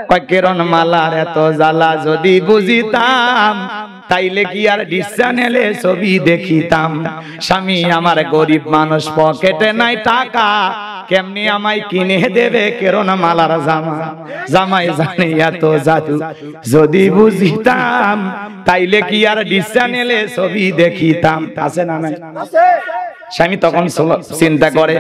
কয় কেরণ মালার এত জ্বালা যদি বুঝিতাম তাইলে কি আর ডিশ চ্যানেলে ছবি দেখিতাম। স্বামী আমার গরিব মানুষ, পকেটে নাই টাকা, কেমনি আমায় কিনে দেবে কেরণ মালার জামা। জামাই জানে এত জাদু যদি বুঝিতাম তাইলে কি আর ডিশ চ্যানেলে ছবি দেখিতাম। আছে না নাই? স্বামী তখন চিন্তা করে,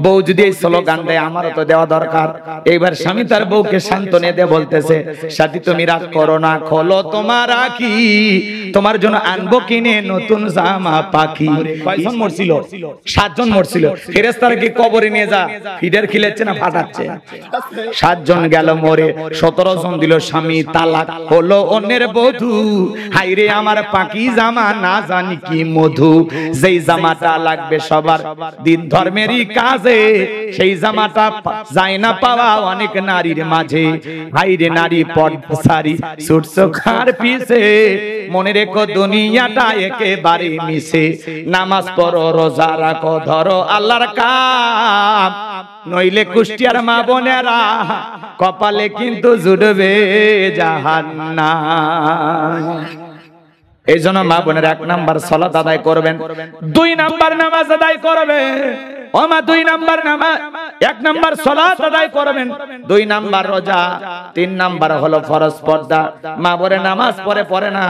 বউ যদি এই স্লোগান দেয় আমারও তো দেওয়া দরকার। এইবার স্বামী তার বউকে সান্ত্বনা দিয়ে বলতেছে, সাথী তুমি রাগ করো না, খোলো তোমার আঁখি, তোমার জন্য আনবো কিনে নতুন জামা পাখি। কয়জন মরছিল? 7 জন মরছিল। ফেরেশতারা কি কবরে নিয়ে যা ফিডার খিলেছে না ফাটাচ্ছে? 7 জন গেল মরে, 17 জন দিল স্বামী তালাক, হলো অন্যের বধূ। হাইরে আমার পাখি জামা না জানি কি মধু, যেই জামাটা লাগবে সবার দিন ধর্মেরই কাজে, সেই জামাটা যায় না পাওয়া অনেক নারীর মাঝে। হাইরে নারী পর্দা সারি ছুটছো খার পিছে, মনে রেখো দুনিয়াটা একেবারে মিশে। নামাজ পড়ো, রোজা রাখো, ধরো আল্লাহর কাম, নইলে কুষ্টিয়ার মা বোনেরা কপালে কিন্তু জুড়বে জাহান্নাম। এই জন্য মা বোনের 1 নাম্বার সালাত আদায় করবেন, 2 নাম্বার নামাজ আদায় করবেন। ও মা 2 নাম্বার নামাজ, 1 নাম্বার সালাত আদায় করবেন, 2 নাম্বার রোজা, 3 নাম্বার হলো ফরজ পর্দা। মা বলে নামাজ পড়ে না,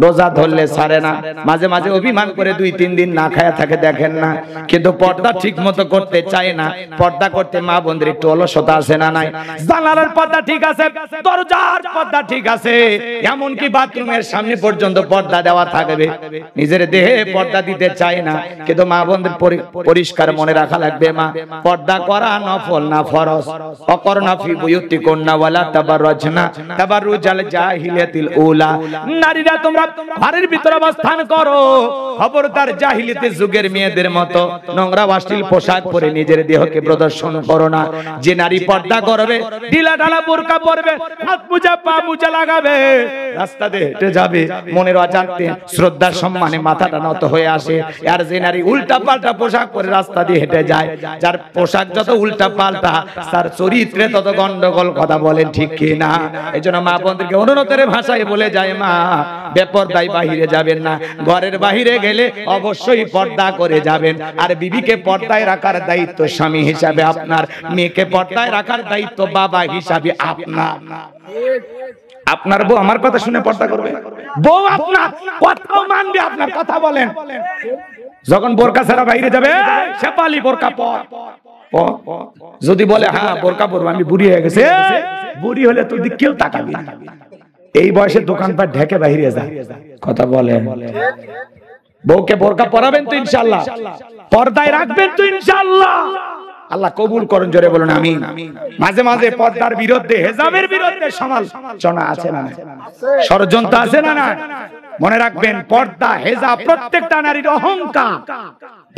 রোজা ধরলে ছাড়ে না, মাঝে মাঝে অভিমান করে 2-3 দিন না খায়া থাকে, দেখেন না, কিন্তু পর্দা ঠিক মতো করতে চায় না। পর্দা করতে মা বোনদের একটু অলসতা আছে না নাই? জানালার পর্দা ঠিক আছে, দরজার পর্দা ঠিক আছে, এমনকি বাথরুমের সামনে পর্যন্ত পর্দা দেওয়া থাকবে, নিজের দেহে পর্দা দিতে চায় না। কিন্তু মা বোনদের পরিষ্কার মনে রাখা লাগবে, মা পর্দা করা নফল না ফরজ। অকরনা ফি বুয়ুতিকুন্না ওয়ালা তাবাররাজনা তাবাররুজাল জাহিলিয়াতিল উলা, নারীরা তোমরা ঘরের ভিতরে অবস্থান করো, খবরদার জাহিলিয়াতের যুগের মেয়েদের মতো নোংরা অশ্লীল পোশাক পরে নিজের দেহকে প্রদর্শন করো না। যে নারী পর্দা করবে, ঢিলা ঢালা বোরকা পরবে, হাত মোজা পা মোজা লাগাবে, রাস্তা দিয়ে হেঁটে যাবে, মনের অজান্তে শ্রদ্ধার সম্মানে মাথাটা নত হয়ে আসে। আর যে নারী উল্টা পাল্টা পোশাক পরে রাস্তা দিয়ে হেঁটে যায়, যার পোশাক যত উল্টা পাল্টা তার চরিত্রে তত গন্ডগোল। কথা বলেন ঠিক কি না? এই জন্য মা বোনদেরকে অনুরোধের ভাষায় বলে যায়, মা বেপরদায় বাহিরে যাবেন না, ঘরের বাহিরে গেলে অবশ্যই পর্দা করে যাবেন। আর বিবিকে পর্দায় রাখার দায়িত্ব স্বামী হিসাবে আপনার, মেয়েকে পর্দায় রাখার দায়িত্ব বাবা হিসাবে আপনার। আপনার বউ আমার কথা শুনে পর্দা করবে, বউ আপনার কথাও মানবে, আপনার কথা বলেন। যখন বোরকা ছাড়া বাইরে যাবে, শেফালি বোরকা পর, যদি বলে হ্যাঁ বোরকা পরবো, আমি বুড়ি হয়ে গেছে, বুড়ি হলে তোর দিক কেউ তাকাবি না। এই বয়সে দোকানপাট ঢেকে বাইরে যা, কথা বলেন। বউকে বোরকা পরাবেন তো ইনশাআল্লাহ, পর্দায় রাখবেন তো ইনশাআল্লাহ, আল্লাহ কবুল করেন, জোরে বলুন আমিন। মাঝে মাঝে পর্দার বিরুদ্ধে, হেজাবের বিরুদ্ধে সমালোচনা আছে না, ষড়যন্ত্র আছে না? মনে রাখবেন, পর্দা হেজাব প্রত্যেকটা নারীর অহংকার।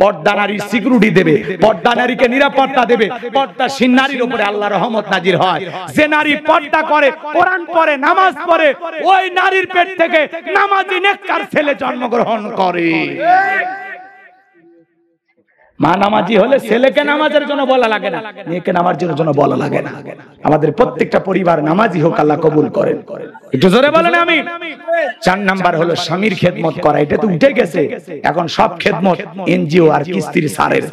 পর্দা নারীর সিকিউরিটি দেবে, পর্দা নারীকে নিরাপত্তা দেবে, পর্দাশীল নারীর উপরে আল্লাহর রহমত নাজির হয়। যে নারী পর্দা করে, কোরআন পড়ে, নামাজ পড়ে, ওই নারীর পেট থেকে নামাজি নেককার ছেলে জন্মগ্রহণ করে। মা নামাজি হলে ছেলেকে নামাজের জন্য বলা লাগে না, মেয়েকে নামাজের জন্য বলা লাগে না। আমাদের প্রত্যেকটা পরিবার নামাজি হোক, আল্লাহ কবুল করেন। একটু জোরে বলেন আমিন। 4 নাম্বার হলো স্বামীর খেদমত করা। এটা তো উঠে গেছে, এখন সব খেদমত এনজিও আর কিস্তির সারের।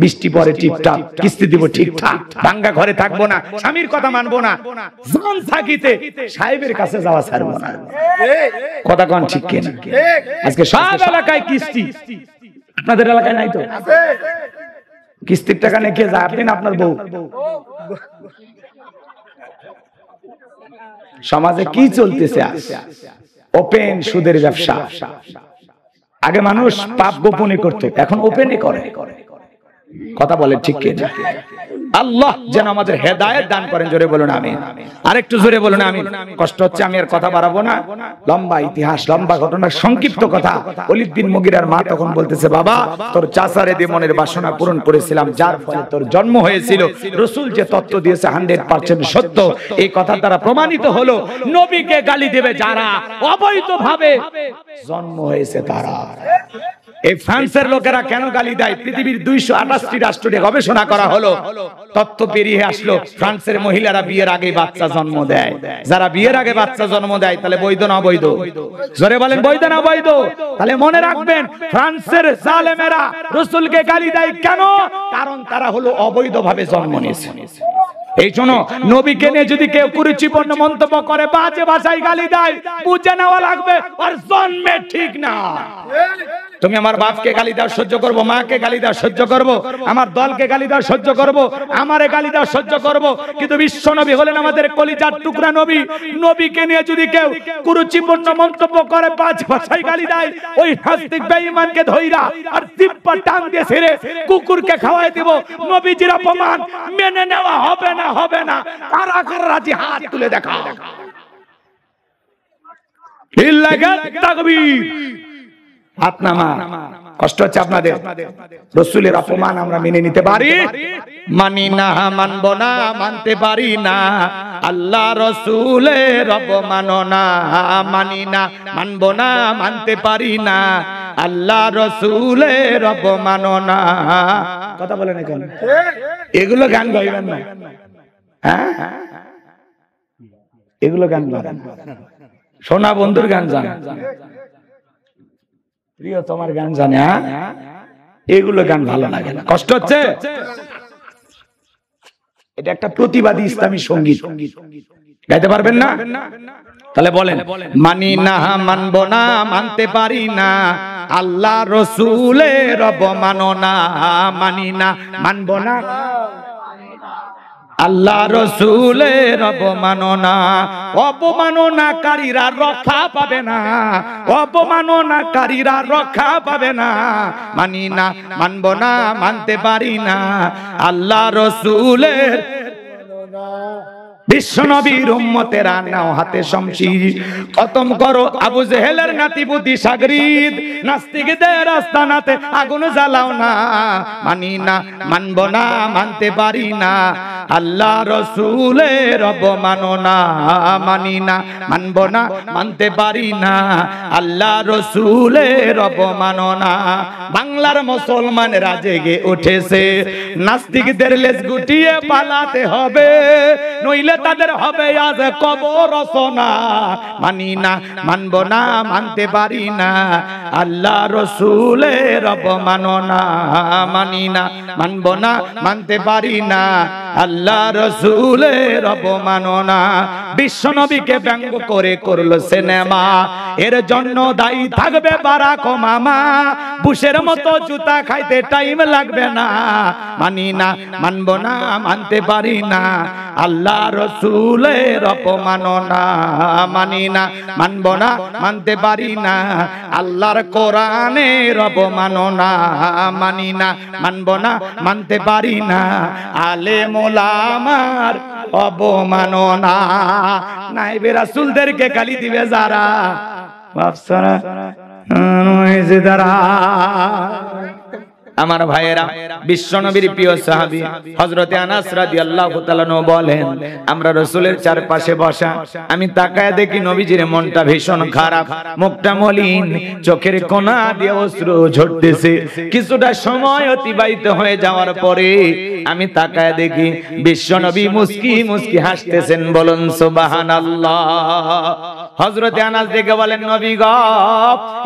বৃষ্টি পরে ঠিকঠাক, কিস্তি দিব ঠিকঠাক, ভাঙ্গা ঘরে থাকবো না, স্বামীর কথা মানবো না, জান থাকিতে সাহেবের কাছে যাওয়া ছাড়বো না। কথা কোন ঠিক কিনা? আজকে সব এলাকায় কিস্তি, আপনাদের এলাকায় নাই তো? কিস্তির টাকা নিয়ে কে যায়? আপনি না আপনার বউ? সমাজে কি চলতেছে? ওপেন সুদের ব্যবসা। আগে মানুষ পাপ গোপনে করতো, এখন ওপেনে করে। কথা বলে ঠিক কিনা? আল্লাহ যেন আমাদের হেদায়েত দান করেন, জোরে বলুন আমিন। আরেকটু জোরে বলুন আমিন। কষ্ট হচ্ছে, আমি আর কথা বাড়াবো না, লম্বা ইতিহাস, লম্বা ঘটনা, সংক্ষিপ্ত কথা। ওলীদ বিন মুগীরার মা তখন বলতেছে, বাবা তোর চাচারে দিয়ে মনের বাসনা পূরণ করেছিলাম, যার ফলে তোর জন্ম হয়েছিল। রাসূল যে তত্ত্ব দিয়েছে 100% সত্য, এই কথা দ্বারা প্রমাণিত হলো নবীকে গালি দেবে যারা, অবৈধভাবে জন্ম হয়েছে তারা। এই ফ্রান্সের লোকেরা কেন গালি দেয়? পৃথিবীর 228টি রাষ্ট্রে গবেষণা করা হলো, তথ্য পেরিয়ে আসলো ফ্রান্সের মহিলারা বিয়ের আগে বাচ্চা জন্ম দেয়। যারা বিয়ের আগে বাচ্চা জন্ম দেয় তাহলে বৈধ না অবৈধ? জোরে বলেন বৈধ না অবৈধ? তাহলে মনে রাখবেন ফ্রান্সের জালেমেরা রাসূলকে গালি দেয় কেন? কারণ তারা হলো অবৈধভাবে জন্ম নিয়েছে। এই জন্য নবীকে নিয়ে যদি কেউ কুরুচিপূর্ণ মন্তব্য করে, বাজে ভাষায় গালি দেয়, বুঝে নেওয়া লাগবে আর জন্মে ঠিক না। তুমি আমার বাপকে গালি দাও সহ্য করব, মাকে গালি দাও সহ্য করব, আমার দলকে গালি দাও সহ্য করব, আমারে গালি দাও সহ্য করব, কিন্তু বিশ্ব নবী হলেন আমাদের কলিজার টুকরা নবী। নবীকে নিয়ে যদি কেউ কুরুচিপূর্ণ মন্তব্য করে, বাজে ভাষায় গালি দেয়, ওই নাস্তিক বেঈমানকে ধইরা আর জিহ্বা টান দিয়ে ছেড়ে কুকুরকে খাওয়াই দিব। নবীজির অপমান মেনে নেওয়া হবে না, হবে না। কারা কারা রাজি হাত তুলে দেখা। লিল্লাহি তাকবীর। হাত নামা। কষ্ট হচ্ছে আপনাদের? রাসূলের অপমান আমরা মেনে নিতে পারি? মানি না, মানব না, মানতে পারি না। আল্লাহ রাসূলের অপমান না মানি না, মানব না, মানতে পারি না। আল্লাহ রাসূলের অপমান না। কথা বলেন এখন? এগুলো গান গাইবেন না, হ্যাঁ? এগুলো গান গান সোনা বন্ধুর গান জান, প্রিয় তোমার গান জানে, এগুলো গান ভালো লাগে না। কষ্ট হচ্ছে? এটা একটা প্রতিবাদী ইসলামী সঙ্গীত, গাইতে পারবেন না? তাহলে বলেন মানি না, মানব না, মানতে পারি না। আল্লাহ রাসূলের অবমাননা মানি না, মানব না। আল্লাহ রাসূলের অবমাননা, অপমাননাকারীরা রক্ষা পাবে না, অপমাননাকারীরা রক্ষা পাবে না। মানি না, মানব না, মানতে পারি না। আল্লাহ রাসূলের বিশ্ব নবীর উম্মতেরা নাও হাতে শমশির, খতম করো আবু জেহেলের নাতি বুদ্ধি সাগরিদ, নাস্তিকদের আস্তানাতে আগুন জ্বালাও না। মানি না, মানব না, মানতে পারি না। আল্লাহ রাসূলের অবমাননা মানি না, মানব না, মানতে পারি না। আল্লাহ রাসূলের অবমাননা। বাংলার মুসলমানেরা জেগে উঠেছে, নাস্তিকদের লেজ গুটিয়ে পালাতে হবে, নইলে তাদের হবে আজ কবর রচনা। মানি না, মানব না, মানতে পারি না। আল্লাহ রাসূলের অবমাননা মানি না, মানব না, মানতে পারি না। আল্লাহ রাসূলের অবমাননা। বিশ্ব নবীকে ব্যঙ্গ করে করলো সিনেমা, এর জন্য দায়ী থাকবে বারাক মামা। বুশের মতো জুতা খাইতে টাইম লাগবে না। মানি না, মানব না, মানতে পারি না। আল্লাহ রাসূলের অপমাননা মানি না, মানব না, মানতে পারি না। আল্লাহর কোরআনের অবমাননা মানি না, মানব না, মানতে পারি না। আলেম ওলামার অবমাননা। নাইবে রাসূলদেরকে গালি দিবে যারা, বাপসারা নয় যারা। আমার ভাইয়েরা, বিশ্বনবীর প্রিয় সাহাবী হযরতে আনাস রাদিয়াল্লাহু তাআলা বলেন, আমরা রাসূলের চারপাশে বসা, আমি তাকায় দেখি নবীজির মনটা ভীষণ খারাপ, মুখটা মলিন, চোখের কোণা দিয়ে অশ্রু ঝরতেছে। কিছুটা সময় অতিবাহিত হয়ে যাওয়ার পরে আমি তাকায় দেখি বিশ্বনবী মুস্কি মুস্কি হাসতেছেন। বলুন সুবহানাল্লাহ। হযরতে আনাস দেখে বলেন, নবী গো,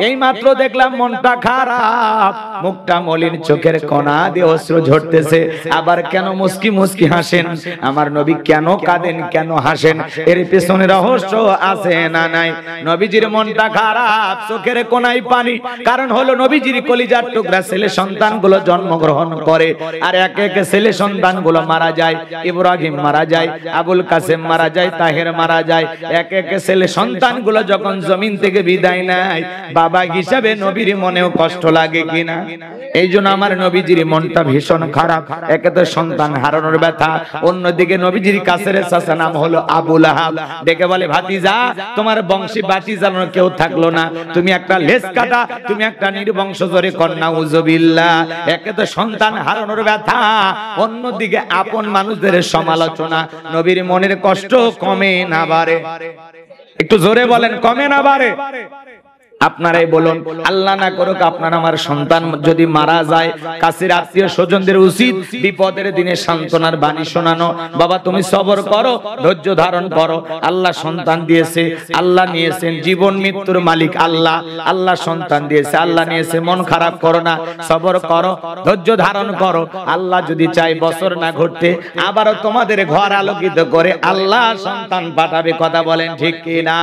এই মাত্র দেখলাম মনটা খারাপ, মুখটা মলিন, চোখের কোণা দিয়ে অশ্রু ঝরতেছে, আবার কেন মুস্কি মুস্কি হাসেন? আমার নবী কেন কাঁদেন, কেন হাসেন? এর পেছনে রহস্য আছে না নাই? নবীজির মনটা খারাপ, চোখের কোণায় পানি, কারণ হলো নবীজির কলিজার টুকরা ছেলে সন্তানগুলো জন্মগ্রহণ করে, আর একে একে ছেলে সন্তানগুলো মারা যায়। ইব্রাহিম মারা যায়, আবুল কাসেম মারা যায়, তাহের মারা যায়। একে একে ছেলে সন্তানগুলো যখন জমিন থেকে বিদায় নেয়, বাবা হিসাবে নবীর মনেও কষ্ট লাগে কিনা? এই জন্য আমার নবীজির মনটা ভীষণ খারাপ। একে তো সন্তান হারানোর ব্যথা, অন্যদিকে নবীজির কাছের চাচা নাম হলো আবু লাহাব, ডেকে বলে, ভাতিজা, তোমার বংশী বাতি জ্বালানোর কেউ থাকলো না, তুমি একটা লেজ কাটা, তুমি একটা নির্বংশ, জোরে কন্যা উযুবিল্লাহ। একে তো সন্তান হারানোর ব্যথা, অন্যদিকে আপন মানুষদের সমালোচনা। নবীর মনের কষ্ট কমে না বাড়ে? একটু জোরে বলেন, কমে না বাড়ে? আপনারাই বলুন, আল্লাহ না করুক আপনার আমার সন্তান যদি মারা যায়, কাছের আত্মীয় স্বজনদের উচিত বিপদের দিনে সান্ত্বনার বাণী শোনানো। বাবা তুমি সবর করো, ধৈর্য ধারণ করো, আল্লাহ সন্তান দিয়েছে, আল্লাহ নিয়েছেন, জীবন মৃত্যুর মালিক আল্লাহ, আল্লাহ সন্তান দিয়েছে, আল্লাহ নিয়েছে, মন খারাপ করো না, সবর করো, ধৈর্য ধারণ করো। আল্লাহ যদি চাই বছর না ঘটতে আবারও তোমাদের ঘর আলোকিত করে আল্লাহ সন্তান পাঠাবে। কথা বলেন ঠিক কিনা?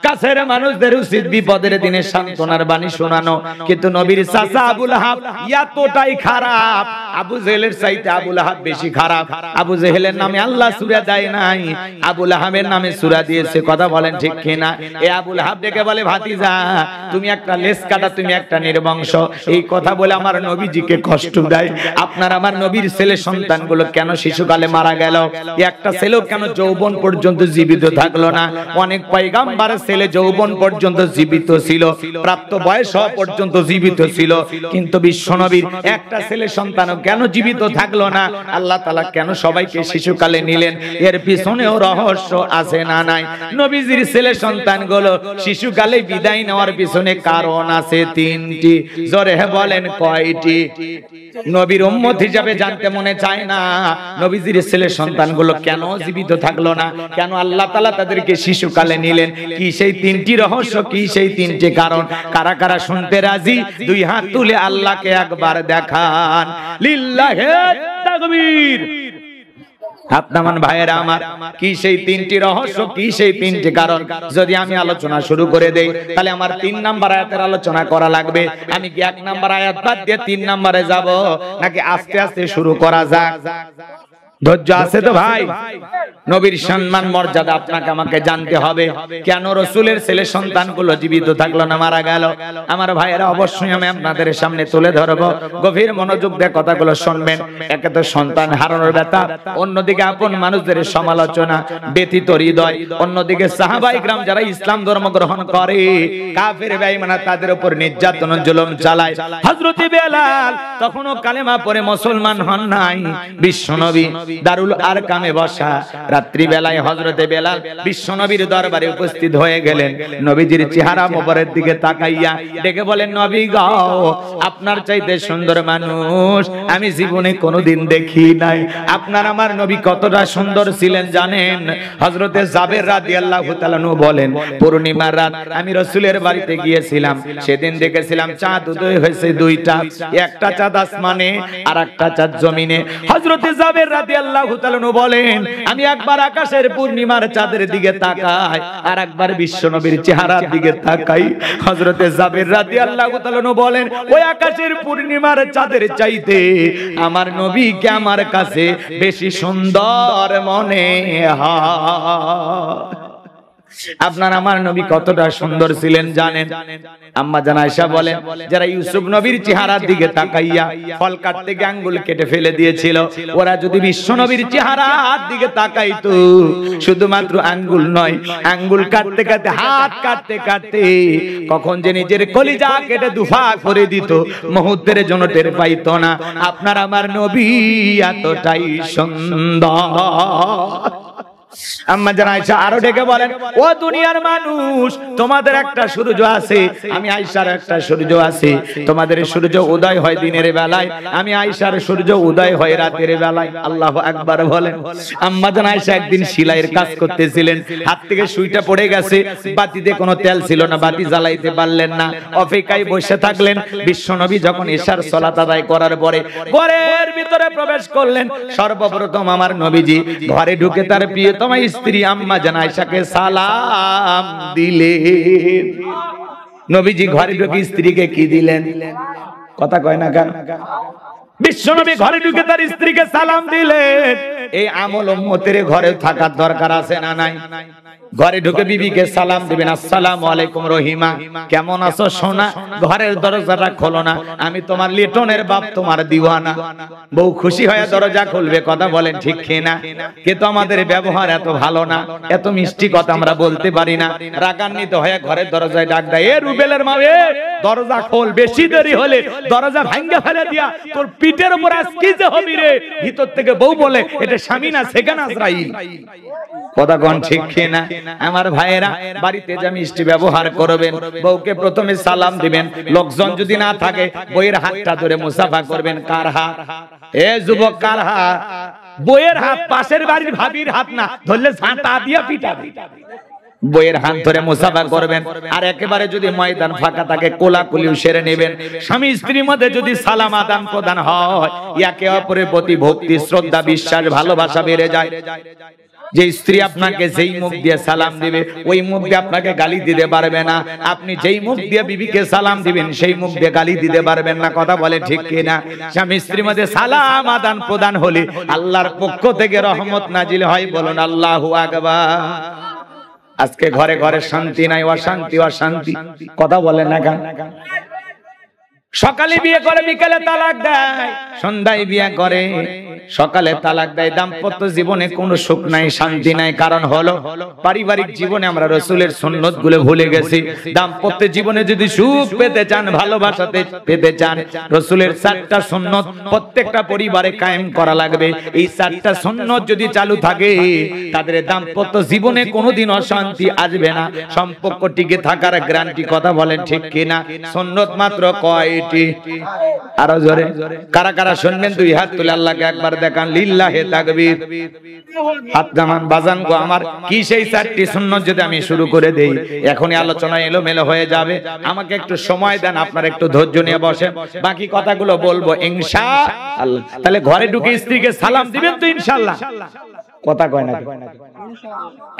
কাছের মানুষদের উচিত বিপদের দিনে সান্ত্বনার বাণী শোনানো। কিন্তু নবীর চাচা আবু লাহাব এতটাই খারাপ, আবু জেহেলের চাইতে আবু লাহাব বেশি খারাপ। আবু জেহেলের নামে আল্লাহ সূরা দেয় নাই, আবু লাহাবের নামে সূরা দিয়েছে। কথা বলেন ঠিক কিনা? এ আবু লাহাব ডেকে বলে, ভাতিজা তুমি একটা লেস কাটা, তুমি একটা নির্বংশ। এই কথা বলে আমার নবীজিকে কষ্ট দেয়। আপনার আমার নবীর ছেলে সন্তানগুলো কেন শিশুকালে মারা গেল? একটা ছেলেও কেন যৌবন পর্যন্ত জীবিত থাকলো না? অনেক পয়গম্বরের ছেলে যৌবন পর্যন্ত জীবিত ছিল, প্রাপ্ত বয়স হওয়া পর্যন্ত জীবিত ছিল, কিন্তু বিশ্বনবীর একটা ছেলে সন্তানও কেন জীবিত থাকলো না? আল্লাহ তাআলা কেন সবাইকে শিশুকালে নিলেন? এর পিছনেও রহস্য আছে না নাই? নবীজির ছেলে সন্তানগুলো শিশুকালে বিদায় নেওয়ার পিছনে কারণ আছে তিনটি। জোরে বলেন কয়টি? নবীর উম্মত হিসাবে জানতে মনে চায় না নবীজির ছেলে সন্তানগুলো কেন জীবিত থাকলো না, কেন আল্লাহ তাআলা তাদেরকে শিশুকালে নিলেন? কি সেই তিনটি রহস্য, কি সেই তিনটি কারণ? কারা কারা শুনতে রাজি? দুই হাত তুলে আল্লাহকে একবার দেখান। লিল্লাহি তাকবীর। আপনার ভাইয়েরা আমার, কি সেই তিনটি রহস্য, কি সেই তিনটি কারণ? যদি আমি আলোচনা শুরু করে দেই তাহলে আমার 3 নাম্বার আয়াতের আলোচনা করা লাগবে। আমি কি 1 নাম্বার আয়াত বাদ দিয়ে 3 নাম্বারে যাব, নাকি আস্তে আস্তে শুরু করা যাক? ধৈর্য আছে তো ভাই? নবীর সম্মান মর্যাদা আপনাকে আমাকে জানতে হবে। কেন রাসূলের ছেলে সন্তানগুলো জীবিত থাকলো না, মারা গেল? আমার ভাইয়েরা অবশ্যই আমি আপনাদের সামনে তুলে ধরব, গভীর মনোযোগ দিয়ে কথাগুলো শুনবেন। একে তো সন্তান হারানোর ব্যথা, অন্যদিকে আপন মানুষদের সমালোচনা, ব্যথিত হৃদয়, অন্যদিকে সাহাবায়ে কিরাম যারা ইসলাম ধর্ম গ্রহণ করে কাফের বেঈমানরা তাদের উপর নির্যাতন জুলুম চালায়। হযরত বেলাল তখনও কালেমা পড়ে মুসলমান হন নাই। বিশ্বনবী দারুল আরকামে বসা, রাত্রি বেলায় হযরতে বেলাল বিশ্বনবীর দরবারে উপস্থিত হয়ে গেলেন। নবীজির চেহারা মোবারকের দিকে তাকাইয়া ডেকে বলেন, নবী গো, আপনার চাইতে সুন্দর মানুষ আমি জীবনে কোনোদিন দেখি নাই। আপনার আমার নবী কতটা সুন্দর ছিলেন জানেন? হযরতে জাবের রাদিয়াল্লাহু তাআলা আনহু বলেন, পূর্ণিমার রাত আমি রাসূলের বাড়িতে গিয়েছিলাম, সেদিন দেখেছিলাম চাঁদ উদয় হয়েছে দুইটা, একটা চাঁদ আসমানে আর একটা চাঁদ জমিনে। হযরতে জাবের রাদিয়াল্লাহু তাআলা আনহু বলেন, আমি একবার আকাশের পূর্ণিমার চাঁদের দিকে তাকাই আর একবার বিশ্বনবীর চেহারার দিকে তাকাই। হযরতে জাবের রাদিয়াল্লাহু তাআলা আনহু বলেন, ওই আকাশের পূর্ণিমার চাঁদের চাইতে আমার নবীকে আমার কাছে বেশি সুন্দর মনে হয়। আপনার আমার নবী কতটা সুন্দর ছিলেন জানেন? আম্মা জান আয়েশা বলেন, যারা ইউসুফ নবীর চেহারার দিকে তাকাইয়া ফল কাটতে গিয়ে আঙ্গুল কেটে ফেলে দিয়েছিল, ওরা যদি বিশ্ব নবীর চেহারার দিকে তাকাইতো, শুধুমাত্র আঙ্গুল নয়, আঙ্গুল কাটতে কাটতে, হাত কাটতে কাটতে কখন যে নিজের কলিজা কেটে দুফা করে দিত, মুহূর্তের জন্য টের পাইতো না। আপনার আমার নবী এতটাই সুন্দর। আম্মা জান আয়েশা আরো ডেকে বলেন, ও দুনিয়ার মানুষ, তোমাদের একটা সূর্য আছে, আমি আয়েশার একটা সূর্য আছে। তোমাদের সূর্য উদয় হয় দিনের বেলায়, আমি আয়েশার সূর্য উদয় হয় রাতের বেলায়। আল্লাহু আকবার বলেন। আম্মা জান আয়েশা একদিন সেলাইয়ের কাজ করতেছিলেন, হাত থেকে সুইটা পড়ে গেছে, বাতিতে কোনো তেল ছিল না, বাতি জ্বালাইতে পারলেন না, অপেক্ষায় বসে থাকলেন। বিশ্বনবী যখন এশার সালাত আদায় করার পরে ঘরের ভিতরে প্রবেশ করলেন, সর্বপ্রথম আমার নবীজি ঘরে ঢুকে তার প্রিয়তমা স্ত্রী আম্মা জান আয়েশাকে সালাম দিলেন। নবীজি ঘরে ঢুকে স্ত্রীকে কি দিলেন? কথা কয় না কেন? বিশ্বনবী ঘরে ঢুকে তার স্ত্রীকে সালাম দিলেন। এই আমল উম্মতের ঘরে থাকার দরকার আছে না নাই? ঘরে ঢুকে বিবিকে সালাম দিবেন, আসসালামু আলাইকুম রহিমা, কেমন আছো সোনা? ঘরের দরজাটা খোলো না, আমি তোমার লিটনের বাপ, তোমার দিওয়ানা। বউ খুশি হয়ে দরজা খুলবে। কথা বলেন ঠিক কিনা? কিন্তু আমাদের ব্যবহার এত ভালো না, এত মিষ্টি কথা আমরা বলতে পারি না। রাগান্বিত হয়ে ঘরের দরজায় ডাক দেয়, এ রুবেলের মা, এ দরজা খোল, বেশি দেরি হলে দরজা ভাঙ্গা ফেলে দিয়া তোর পিঠের উপর আজকে যে হবি রে। ভিতর থেকে বউ বলে এটা স্বামী না সেখানে আজরাইল। কথা কোন ঠিক কি না? আমার ভাইয়েরা, বাড়িতে যা মিষ্টি ব্যবহার করবেন, বউকে প্রথমে সালাম দিবেন। লোকজন যদি না থাকে বউয়ের হাতটা ধরে মুসাফা করবেন। কার হাত? এ যুবক, কার হাত? বউয়ের হাত, পাশের বাড়ির ভাবির হাত না, ধরলে ঝাঁটা দিয়া পিটাবে। বইয়ের হাত ধরে মুসাফা করবেন। আর একেবারে যদি ময়দান ফাঁকা থাকে কোলাকুলিও সেরে নেবেন। স্বামী স্ত্রীর মধ্যে যদি সালাম আদান প্রদান হয়, একে অপরের প্রতি ভক্তি, শ্রদ্ধা, বিশ্বাস, ভালোবাসা বেড়ে যায়। যে স্ত্রী আপনাকে যেই মুখ দিয়ে সালাম দিবে ওই মুখ দিয়ে আপনাকে গালি দিতে পারবে না। আপনি যেই মুখ দিয়ে বিবিকে সালাম দিবেন সেই মুখ দিয়ে গালি দিতে পারবেন না। কথা বলে ঠিক কিনা? স্বামী স্ত্রীর মধ্যে সালাম আদান প্রদান হলে আল্লাহর পক্ষ থেকে রহমত নাজিল হয়। বলুন আল্লাহু আকবার। আজকে ঘরে ঘরে শান্তি নাই, অশান্তি অশান্তি। কথা বলেন না কেন? সকালে বিয়ে করে বিকেলে তালাক দেয়, সন্ধ্যায় বিয়ে করে সকালে তালাক দেয়। দাম্পত্য জীবনে কোনো সুখ নাই, শান্তি নাই। কারণ হলো পারিবারিক জীবনে আমরা রাসূলের সুন্নাত গুলো ভুলে গেছি। দাম্পত্য জীবনে যদি সুখ পেতে চান, ভালোবাসাতে পেতে চান, রাসূলের 4টা সুন্নাত প্রত্যেকটা পরিবারে কায়েম করা লাগবে। এই 4টা সুন্নাত যদি চালু থাকে তাদের দাম্পত্য জীবনে কোনোদিন অশান্তি আসবে না, সম্পর্ক টিকে থাকার গ্যারান্টি। কথা বলেন ঠিক কিনা? সুন্নাত মাত্র কয়টি? আরো জোরে কারা কারা শুনবেন? দুই হাত তুলে আল্লাহকে একবার দেখান। লিল্লাহে তাকবীর। হাত জামান বাজান গো আমার। কি সেই 4টি সুন্নাত যদি আমি শুরু করে দেই, এখনই আলোচনা এলোমেলো হয়ে যাবে। আমাকে একটু সময় দেন, আপনারা একটু ধৈর্য নিয়ে বসেন, বাকি কথাগুলো বলবো ইনশাআল্লাহ। তাহলে ঘরে ঢুকে স্ত্রীকে সালাম দিবেন তো ইনশাআল্লাহ? কথা কয় না?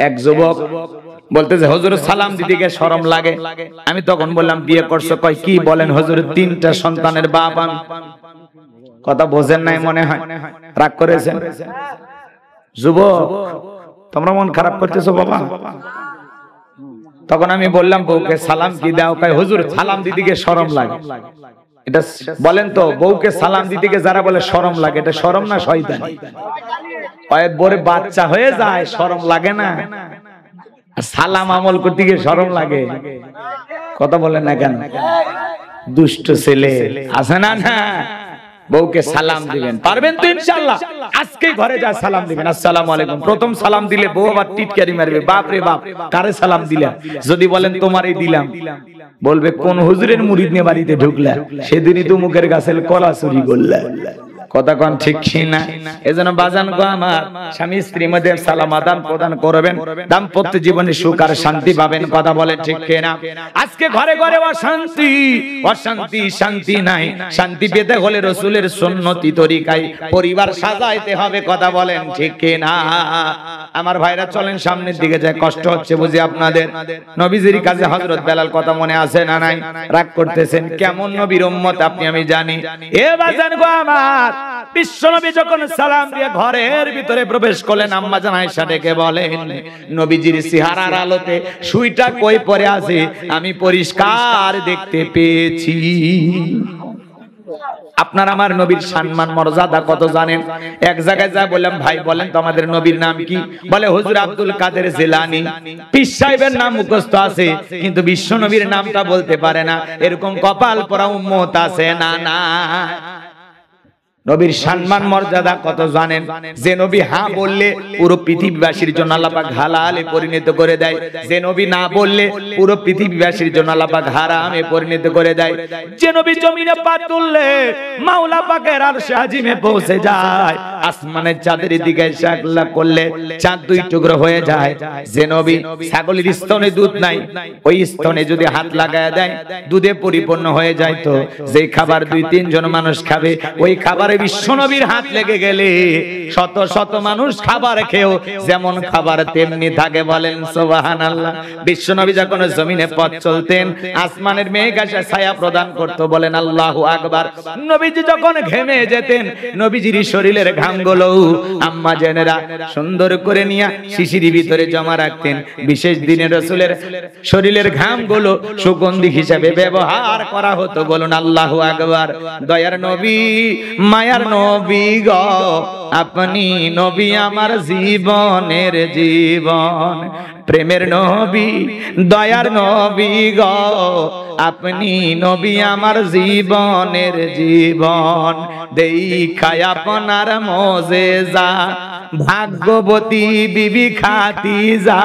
এক যুবক বলতেছে হুজুর সালাম দিতে গিয়ে শরম লাগে। আমি তখন বললাম বিয়ে করছো? কয় কি বলেন হুজুর, 3টা সন্তানের বাপ আমি। কথা বোঝেন নাই মনে হয়, রাগ করেছেন। যুবক তোমরা মন খারাপ করতেছো বাবা। তখন আমি বললাম বউকে সালাম কি দাও? কয় হুজুর সালাম দিতে গিয়ে শরম লাগে। এটা বলেন তো, বউকে সালাম দিতে গিয়ে যারা বলে শরম লাগে, এটা শরম না শয়তানি? বড় বাচ্চা হয়ে যায় শরম লাগে না, সালাম আমল করতে গিয়ে শরম লাগে। কথা বলেন না কেন? দুষ্ট ছেলে আছে না? না, বউকে সালাম দিবেন, পারবেন তো ইনশাআল্লাহ? আজকে ঘরে যা সালাম দিবেন, আসসালামু আলাইকুম। প্রথম সালাম দিলে বউ আবার টিটকারি মারবে, বাপ রে বাপ কারে সালাম দিলা? যদি বলেন তোমারই দিলাম, বলবে কোন হুজুরের মুরিদ নিয়ে বাড়িতে ঢুকলা, সেদিনই তো মুখের গাছের কলা চুরি করলা। কথা কোন ঠিক না? এজন্য বাজান গো আমার, স্বামী স্ত্রীর মধ্যে সালাম আদান প্রদান করবেন, দাম্পত্য জীবনে সুখ আর শান্তি পাবেন। কথা বলেন ঠিক না? আজকে ঘরে ঘরে অশান্তি অশান্তি, শান্তি নাই। শান্তি পেতে হলে রাসূলের সুন্নতি তরিকায় পরিবার সাজাইতে হবে। কথা বলেন ঠিক না? আমার ভাইরা চলেন সামনের দিকে যায়। কষ্ট হচ্ছে বুঝি আপনাদের? নবীজির কাছে হযরত বেলাল কথা মনে আছে না নাই? রাগ করতেছেন, কেমন নবীর উম্মত আপনি আমি জানি। এ বাজান গো আমার, বিশ্বনবী যখন সালাম দিয়ে ঘরের ভিতরে প্রবেশ করলেন, আম্মা জান আয়েশা ডেকে বলেন নবীজির চেহারার আলোতে সুইটা কই পড়ে আছে আমি পরিষ্কার দেখতে পেয়েছি। আপনার আমার নবীর সম্মান মর্যাদা কত জানেন? এক জায়গায় যা বললাম, ভাই বলেন তো আমাদের নবীর নাম কি? বলে হুজুর আব্দুল কাদের জিলানী। পীর সাহেবের নাম মুখস্থ আছে কিন্তু বিশ্ব নবীর নামটা বলতে পারে না। এরকম কপাল পোড়া উম্মত আছে না? না। নবীর সম্মান মর্যাদা কত জানেন? যে নবী হ্যাঁ বললে পুরো পৃথিবীবাসীর জন্য আল্লাহ পাক হালালে পরিণত করে দেয়, যে নবী না বললে পুরো পৃথিবীবাসীর জন্য আল্লাহ পাক হারামে পরিণত করে দেয়। যে নবী জমিনে পা তুললে মাওলা পাকের আরশে আজিমে পৌঁছে যায়, আসমানের চাঁদের দিকে শাকলা করলে চাঁদ দুই টুকরো হয়ে যায়। যে নবী ছাগলের স্তনে দুধ নাই, ওই স্তনে যদি হাত লাগায় দেয় দুধে পরিপূর্ণ হয়ে যায়। তো যে খাবার 2-3 জন মানুষ খাবে, ওই খাবার বিশ্ব নবীর হাত লেগে গেলে শত শত মানুষ খাবার খেয়েও যেমন খাবার তেমনি থাকে। বলেন সুবহানাল্লাহ। বিশ্ব নবী যখন জমিনে পথ চলতেন, আসমানের মেঘ এসে ছায়া প্রদান করত। বলেন আল্লাহু আকবার। নবীজি যখন ঘেমে যেতেন, নবীজির শরীরের ঘামগুলো আম্মা জানেরা সুন্দর করে নিয়ে শিশির ভিতরে জমা রাখতেন। বিশেষ দিনে রাসূলের শরীরের ঘামগুলো সুগন্ধি হিসেবে ব্যবহার করা হতো। বলুন আল্লাহু আকবার। দয়ার নবী মায়ার নবী গো আপনি নবী আমার জীবনের জীবন, প্রেমের নবী দয়ার নবী গো আপনি নবী আমার জীবনের জীবন। দেখায় আপনার মোজেজা ভাগ্যবতী বিবি খাদিজা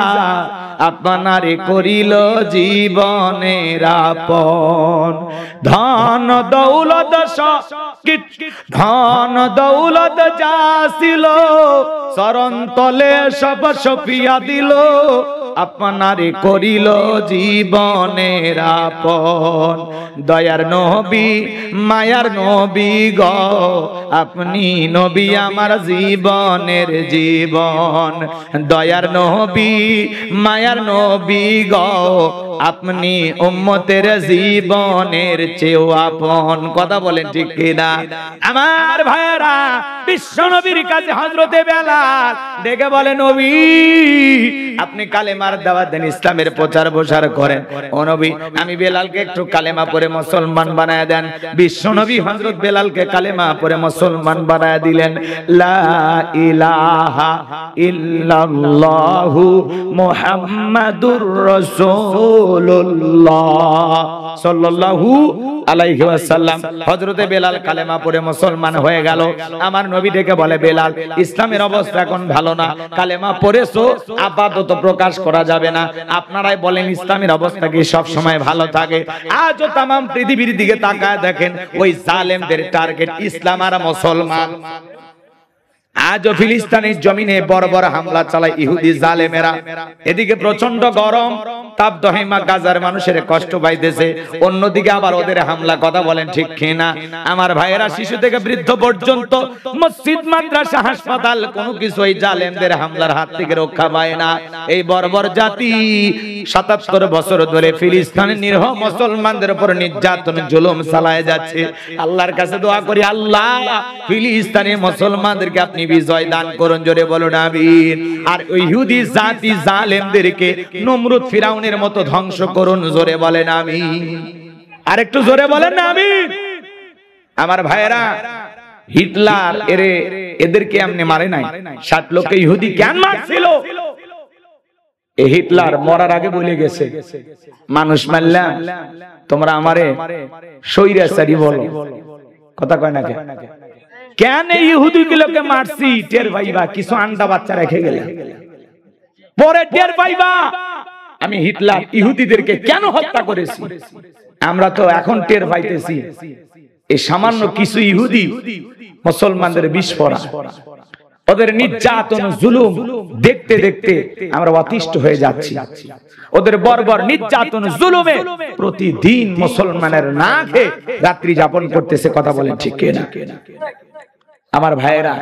আপনারে করিল জীবনের আপন। ধন দৌলত ধন দৌলত যা ছিল চরণ তলে সব সপিয়া দিল আপনারে করিল জীবনের আপন। দয়ার নবী মায়ার নবী গো আপনি নবী আমার জীবনের জীবন, দয়ার নবী মায়ার নবী গো আপনি উম্মতের জীবনের চেয়েও আপন। কথা বলেন ঠিক কিনা? আমার ভাইরা বিশ্ব নবীর কাছে হযরতে বেলাল ডেকে বলে নবী আপনি কালেমার দাওয়াত দেন, ইসলামের প্রচার প্রসার করেন। ও নবী আমি বেলালকে একটু কালেমা পড়ে মুসলমান বানায় দেন। বিশ্ব নবী হযরত বেলালকে কালেমা পড়ে মুসলমান বানায় দিলেন। লা ইলাহা ইল্লাল্লাহু মুহাম্মাদুর রাসূলুল্লাহ সাল্লাল্লাহু আলাইহি ওয়াসাল্লাম। হযরতে বেলাল কালেমা পড়ে মুসলমান হয়ে গেল। আমার নবী ডেকে বলে বেলাল ইসলামের অবস্থা এখন ভালো না, কালেমা পড়েছো আপাতত প্রকাশ করা যাবে না, আপনারাই বলেন ইসলামের অবস্থা কি সব সময় ভালো থাকে? আজও তাম পৃথিবীর দিকে তাকায় দেখেন ওই জালেমদের টার্গেট ইসলাম আর মুসলমান। আজও ফিলিস্তিনের জমিনে বড় বড় হামলা চালায় ইহুদি জালেমেরা। এদিকে প্রচন্ড গরম তাপদহিমা গাজার মানুষের কষ্ট পাইতেছে, অন্যদিকে আবার ওদের হামলা। কথা বলেন ঠিক কিনা? আমার ভাইয়েরা শিশু থেকে বৃদ্ধ পর্যন্ত মসজিদ মাদ্রাসা হাসপাতাল কোনো কিছু এই জালেমদের হামলার হাত থেকে রক্ষা পায় না। এই বর্বর জাতি ৭৭ বছর ধরে ফিলিস্তিনের নিরীহ মুসলমানদের উপর নির্যাতন জুলুম চালায় যাচ্ছে। আল্লাহর কাছে দোয়া করি আল্লাহ ফিলিস্তিনের মুসলমানদেরকে আপনি বিজয় দান করুন, জোরে বলুন আমিন। আর ওই ইহুদি জাতি জালেমদেরকে নমরুদ ফিরাউনের মতো ধ্বংস করুন, জোরে বলেন আমিন। আর একটু জোরে বলেন না আমিন। আমার ভাইয়েরা হিটলার এদেরকে এমনি মারে নাই, ৬০ লক্ষ ইহুদি কেন মারছিল? এই হিটলার মরার আগে বলে গেছে মানুষ মারলাম তোমরা আমারে স্বৈরাচারী বলো। কথা কয় না কেন ইহুদি গুলোকে মারছি টের পাইবা, কিছু আন্ডা বাচ্চা রেখে গেলে পরে টের পাইবা আমি হিটলার ইহুদিদেরকে কেন হত্যা করেছি। আমরা তো এখন টের পাইতেছি এই সামান্য কিছু ইহুদি মুসলমানদের বিস্ফোরণ, ওদের নির্যাতন জুলুম দেখতে দেখতে আমরা অতিষ্ঠ হয়ে যাচ্ছি। ওদের বর্বর নির্যাতন জুলুমে প্রতিদিন মুসলমানের না খেয়ে রাত্রি যাপন করতেছে। কথা বলেন ঠিক কিনা? আমার ভাইয়েরা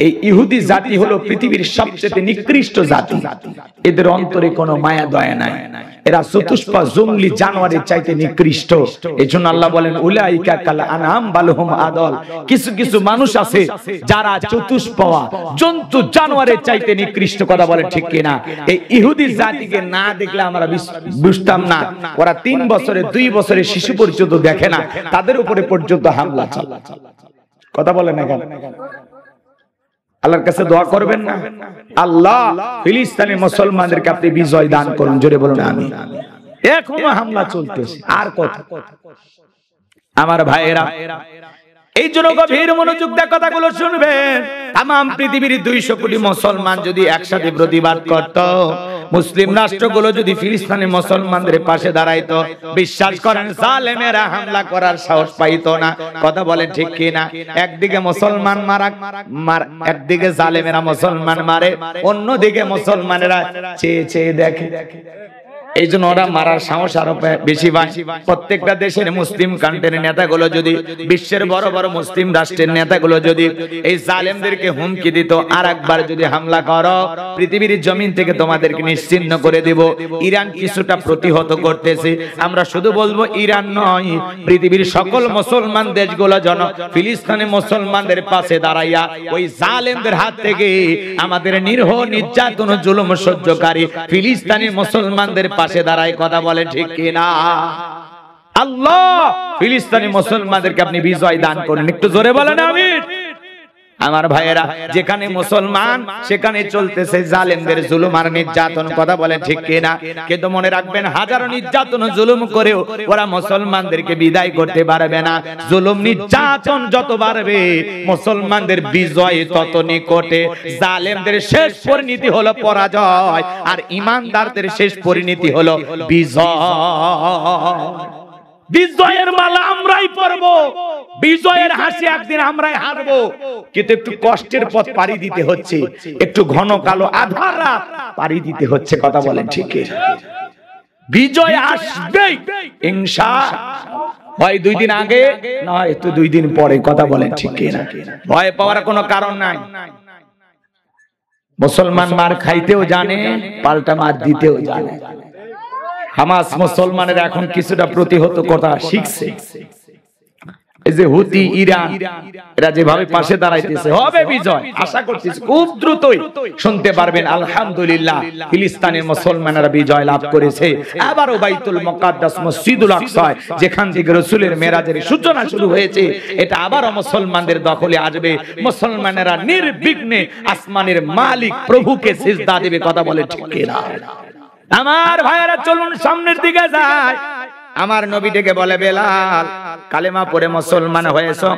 এই ইহুদি জাতি হলো পৃথিবীর সবচেয়ে নিকৃষ্ট জাতি। এদের অন্তরে কোনো মায়া দয়া নাই, এরা চতুষ্পা জঙ্গলি জানোয়ারের চাইতে নিকৃষ্ট। এজন্য আল্লাহ বলেন উলাইকা কাল আনআম বালহুম আদল। কিছু কিছু মানুষ আছে যারা চতুষ্পা জন্তু জানোয়ারের চাইতে নিকৃষ্ট। কথা বলেন ঠিক কিনা? এই ইহুদি জাতিকে না দেখলে আমরা বুঝতাম না ওরা ৩ বছরে ২ বছরের শিশু পর্যন্ত দেখে না, তাদের উপরে পর্যন্ত হামলা চালায়। কথা বলেন না কেন? আল্লাহর কাছে দোয়া করবেন না আল্লাহ ফিলিস্তিনের মুসলমানদেরকে আপনি বিজয় দান করুন, জোরে বলুন আমিন। এখনো হামলা চলতেছে আর কত? আমার ভাইয়েরা এই জন্য গভীর মনোযোগ দিয়ে কথাগুলো শুনবেন। তাম পৃথিবীর ২০০ কোটি মুসলমান যদি একসাথে প্রতিবাদ করত, মুসলিম রাষ্ট্রগুলো যদি ফিলিস্তিনের মুসলমানদের পাশে দাঁড়াইতো, বিশ্বাস করেন জালেমেরা হামলা করার সাহস পাইতো না। কথা বলেন ঠিক কিনা? একদিকে মুসলমান একদিকে জালেমেরা মুসলমান মারে, অন্যদিকে মুসলমানেরা চেয়ে চেয়ে দেখে। এই জন্য ওরা মারার সাহস আরো বেশি পায়। প্রত্যেকটা দেশের মুসলিম কান্ট্রির নেতাগুলো যদি, বিশ্বের বড় বড় মুসলিম রাষ্ট্রের নেতাগুলো যদি এই জালেমদেরকে হুমকি দিত আর একবার যদি হামলা করো পৃথিবীর জমিন থেকে তোমাদেরকে নিশ্চিহ্ন করে দেব। ইরান কিছুটা প্রতিহত করতেছে। আমরা শুধু বলবো ইরান নয়, পৃথিবীর সকল মুসলমান দেশগুলো যেন ফিলিস্তিনের মুসলমানদের পাশে দাঁড়াইয়া ওই জালেমদের হাত থেকে আমাদের নিরীহ নির্যাতন জুলুম সহ্যকারী ফিলিস্তিনের মুসলমানদের পাশে দাঁড়ায়। কথা বলে ঠিক কিনা? আল্লাহ ফিলিস্তিনি মুসলমানদেরকে আপনি বিজয় দান করুন, একটু জোরে বলেন আমিন। আমার ভাইয়েরা, যেখানে মুসলমান সেখানে চলতেছে জালেমদের জুলুম আর নির্যাতন, কথা বলে ঠিক কিনা? কিন্তু মনে রাখবেন, হাজারো নির্যাতন জুলুম করেও ওরা মুসলমানদেরকে বিদায় করতে পারবে না। জুলুম নির্যাতন যত বাড়বে মুসলমানদের বিজয় তত নিকটে। জালেমদের শেষ পরিণতি হলো পরাজয়, আর ঈমানদারদের শেষ পরিণতি হলো বিজয়। বিজয়ের মালা আমরাই পরবো, বিজয়ের হাসি একদিন আমরাই হারবো, কিন্তু একটু কষ্টের পথ পাড়ি দিতে হচ্ছে, একটু ঘন কালো আধার রাত পাড়ি দিতে হচ্ছে, কথা বলেন ঠিক? বিজয় আসবে ইনশাআল্লাহ, হয় 2 দিন আগে নয় একটু 2 দিন পরে, কথা বলেন ঠিক কিনা? ভয় পাওয়ার কোনো কারণ নাই। মুসলমান মার খাইতেও জানে, পাল্টা মার দিতেও জানে। হামাস মুসলমানের এখন কিছুটা প্রতিহত কথা শিখছে। এই যে হুতি, ইরান, এরা যেভাবে পাশে দাঁড়াইতেছে, হবে বিজয় আশা করতেছি, খুব দ্রুতই শুনতে পারবেন আলহামদুলিল্লাহ ফিলিস্তিনের মুসলমানেরা বিজয় লাভ করেছে। আবারও বাইতুল মুকাদ্দাস মসজিদুল আকসা, যেখান থেকে রাসূলের মেরাজের সূচনা শুরু হয়েছে, এটা আবারও মুসলমানদের দখলে আসবে। মুসলমানেরা নির্বিঘ্নে আসমানের মালিক প্রভুকে সিজদা দেবে, কথা বলে ঠিক কিনা? আমার ভাইয়েরা চলুন সামনের দিকে যায়। আমার নবী ডেকে বলে, বেলাল কালেমা পড়ে মুসলমান হয়েছো,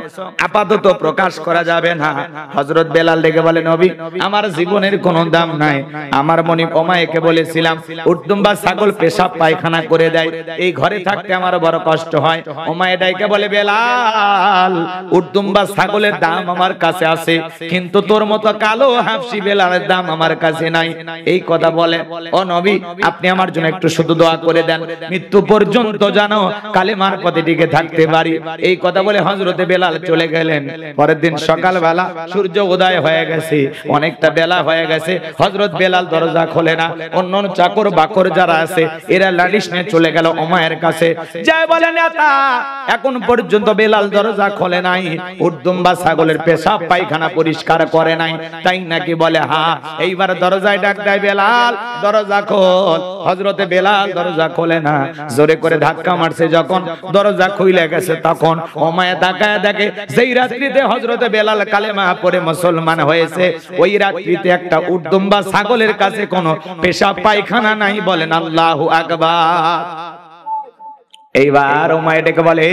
আপাতত প্রকাশ করা যাবে না। হযরত বেলাল ডেকে বলে, নবী আমার জীবনের কোনো দাম নাই। আমার মনি ওমাইকে বলেছিলাম উটদুম্বা ছাগল পেশাব পায়খানা করে দেয়, এই ঘরে থাকতে আমার বড় কষ্ট হয়। ওমায়ে ডাইকে বলে, বেলাল উটদুম্বা ছাগলের দাম আমার কাছে আছে, কিন্তু তোর মতো কালো হাফসি বেলালের দাম আমার কাছে নাই। এই কথা বলে, ও নবী আপনি আমার জন্য একটু শুধু দোয়া করে দেন, মৃত্যু পর্যন্ত জানো কালেমার পথে টিকে থাকতে পারি। এই কথা বলে হযরতে বেলাল চলে গেলেন। পরের দিন সকালবেলা সূর্য উদয় হয়ে গেছে, অনেকটা বেলা হয়ে গেছে। হযরত বেলাল দরজা খোলে না। অন্য চাকর বাকর যারা আছে এরা লালিশ নিয়ে চলে গেল ওমায়ের কাছে, যায় বলে, নেতা এখন পর্যন্ত বেলাল দরজা খোলে নাই, উটদুম্বা ছাগলের পেশাব পায়খানা পরিষ্কার করে নাই, তাই নাকি? বলে হ্যাঁ। এইবার দরজায় ডাক দেয়, বেলাল দরজা খোল। হযরতে বেলাল দরজা খোলে না, জোরে করে ধাক্কা মারছে। যখন দরজা খুলে গেছে তখন ওমায়া তাকায় দেখে, যেই রাত্রিতে হযরতে বেলাল কালেমা পড়ে মুসলমান হয়েছে, ওই রাত্রিতে একটা উটদুম্বা ছাগলের কাছে কোনো পেশাব পায়খানা নাই। বলেন আল্লাহু আকবার। এইবার ওমায়া ডেকে বলে,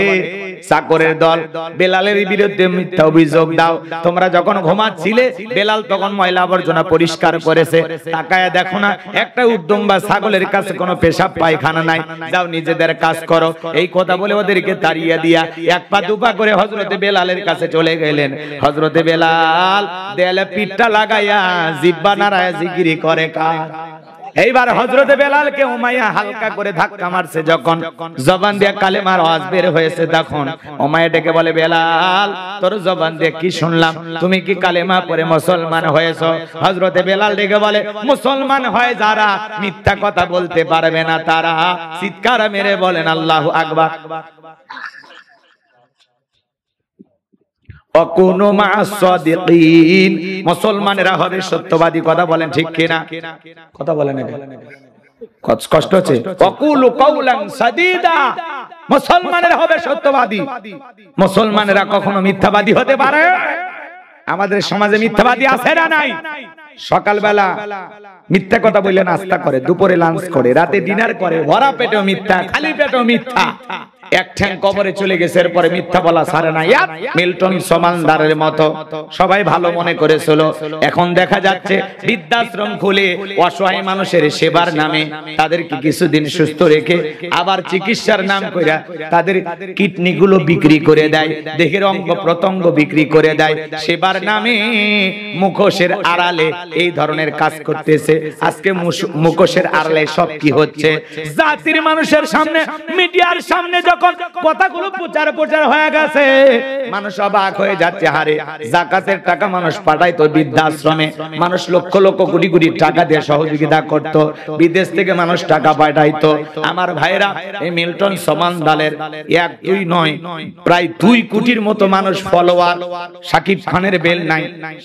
চাকরের দল বেলালের বিরুদ্ধে মিথ্যা অভিযোগ দাও। তোমরা যখন ঘুমাচ্ছিলে বেলাল তখন ময়লা আবর্জনা পরিষ্কার করেছে, তাকায়া দেখো না একটা উটদুম্বা ছাগলের কাছে কোনো পেশাব পায়খানা নাই, যাও নিজেদের কাজ করো। এই কথা বলে ওদেরকে তাড়িয়ে দিয়া এক পা দুপা করে হযরতে বেলালের কাছে চলে গেলেন। হযরতে বেলাল দেয়ালে পিঠটা লাগাইয়া জিহ্বা নাড়ায়া জিকিরি করে কার। এইবার হযরতে বেলালকে উমাইয়া হালকা করে ধাক্কা মারছে, যখন জবান দিয়ে কালেমার আওয়াজ বের হয়েছে তখন উমাইয়া ডেকে বলে, বেলাল তোর জবান দিয়ে কি শুনলাম, তুমি কি কালেমা পড়ে মুসলমান হয়েছো? হযরতে বেলাল ডেকে বলে, মুসলমান হয় যারা মিথ্যা কথা বলতে পারবে না তারা। চিৎকার মেরে বলেন আল্লাহু আকবার। অকুনু মা'আস সাদিকিন, মুসলমানেরা হবে সত্যবাদী, কথা বলেন ঠিক কিনা? কথা বলেন না, কষ্ট হচ্ছে। অকুলু কাওলান সাদীদা, মুসলমানেরা হবে সত্যবাদী। মুসলমানেরা কখনো মিথ্যাবাদী হতে পারে? আমাদের সমাজে মিথ্যাবাদী আছে না নাই? সকালবেলা মিথ্যা কথা বলে নাস্তা করে, দুপুরে লাঞ্চ করে, রাতে ডিনার করে, ভরা পেটেও মিথ্যা, খালি পেটেও মিথ্যা। এক ঠ্যাং কবরে চলে গেছে, এরপরে মিথ্যা বলা ছাড়ে না। মিল্টন সমানদারের মতো সবাই ভালো মনে করেছিল, এখন দেখা যাচ্ছে বৃদ্ধাশ্রম খুলে অসহায় মানুষের সেবার নামে তাদেরকে কিছুদিন সুস্থ রেখে আবার চিকিৎসার নাম কইরা তাদের কিডনি গুলো বিক্রি করে দেয়, দেহের অঙ্গ প্রত্যঙ্গ বিক্রি করে দেয়, সেবার নামে মুখোশের আড়ালে এই ধরনের কাজ করতেছে। আজকে মুখোশের আড়ালে সব কি হচ্ছে? জাতির মানুষের সামনে, মিডিয়ার সামনে যখন কথাগুলো প্রচার হয়ে গেছে, মানুষ অবাক হয়ে যাচ্ছে। হারে যাকাতের টাকা মানুষ পাঠাইতো বৃদ্ধাশ্রমে, মানুষ লক্ষ লক্ষ কোটি কোটি টাকা দিয়ে সহযোগিতা করত, বিদেশ থেকে মানুষ টাকা পাঠাইতো। আমার ভাইরা, এই মিল্টন সমানদারের 1-2 নয়, প্রায় 2 কোটির মতো মানুষ ফলোয়ার। সাকিব খানের বেল নাই,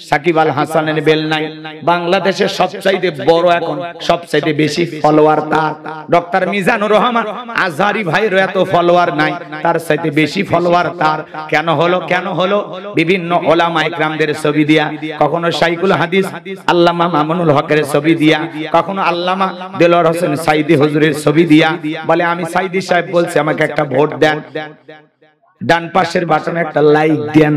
সাকিব আল হাসানের বেল নাই। বাংলাদেশের সবচাইতে বড়, এখন সবচাইতে বেশি ফলোয়ার তার। ডক্টর মিজানুর রহমান আজহারি ভাইয়ের এত ফলোয়ার ফলোয়ার নাই, তার চাইতে বেশি ফলোয়ার তার। কেন হলো বিভিন্ন ওলামা ইকরামদের ছবি দিয়া, কখনো শাইখুল হাদিস আল্লামা মামুনুল হকের ছবি দিয়া, কখনো আল্লামা দেলোয়ার হোসেন সাইদি হুজুরের ছবি দিয়া বলে আমি সাইদি সাহেব বলছি আমাকে একটা ভোট দেন, ডান পাশের বাটনে একটা লাইক দেন,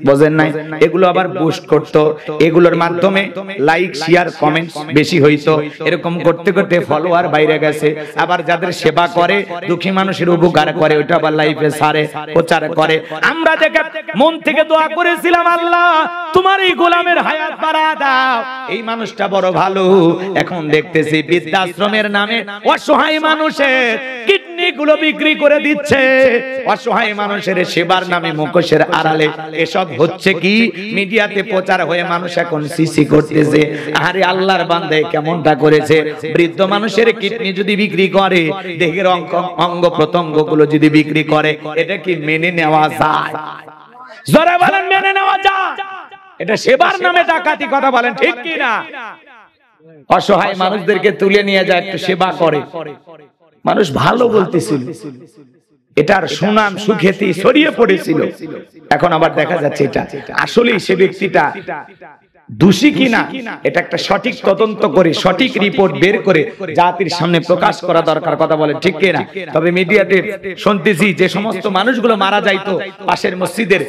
বুঝেন নাই? এগুলো আবার বুস্ট করতো, এগুলোর মাধ্যমে লাইক শেয়ার কমেন্টস বেশি হইতো। এরকম করতে করতে ফলোয়ার বাইরে গেছে। আবার যাদের সেবা করে, দুঃখী মানুষের উপকার করে, ওটা আবার লাইফে সারে প্রচার করে। আমরা দেখে মন থেকে দোয়া করেছিলাম, আল্লাহ তোমার এই গোলামের হায়াত বাড়া দাও, এই মানুষটা বড় ভালো। এখন দেখতেছি বৃদ্ধাশ্রমের নামে অসহায় মানুষের কিডনি গুলো বিক্রি করে দিচ্ছে, অসহায় মানুষের সেবার নামে মুখোশের আড়ালে এসব হচ্ছে কি মিডিয়াতে প্রচার হয়ে মানুষ এখন সিসি করতেছে। আরে আল্লাহর বান্দা কেমনটা করেছে, বৃদ্ধ মানুষের কিডনি যদি বিক্রি করে, দেহের অঙ্গ প্রত্যঙ্গ গুলো যদি বিক্রি করে, এটা কি মেনে নেওয়া যায়? জোরে বলেন মেনে নেওয়া যায়? এটা সেবার নামে ডাকাতি, কথা বলেন ঠিক কি না? অসহায় মানুষদেরকে তুলে নিয়ে যায়, একটু সেবা করে, মানুষ ভালো বলতেছিল, এটার সুনাম সুখ্যাতি ছড়িয়ে পড়েছিল। এখন আবার দেখা যাচ্ছে এটা আসলেই সে ব্যক্তিটা দোষী কিনা, এটা একটা সঠিক তদন্ত করে সঠিক রিপোর্ট বের করে জাতির সামনে প্রকাশ করা দরকার, কথা বলেন ঠিক কিনা? তবে মিডিয়াতে শুনতেছি যে সমস্ত মানুষগুলো মারা যাইতো, পাশের মসজিদের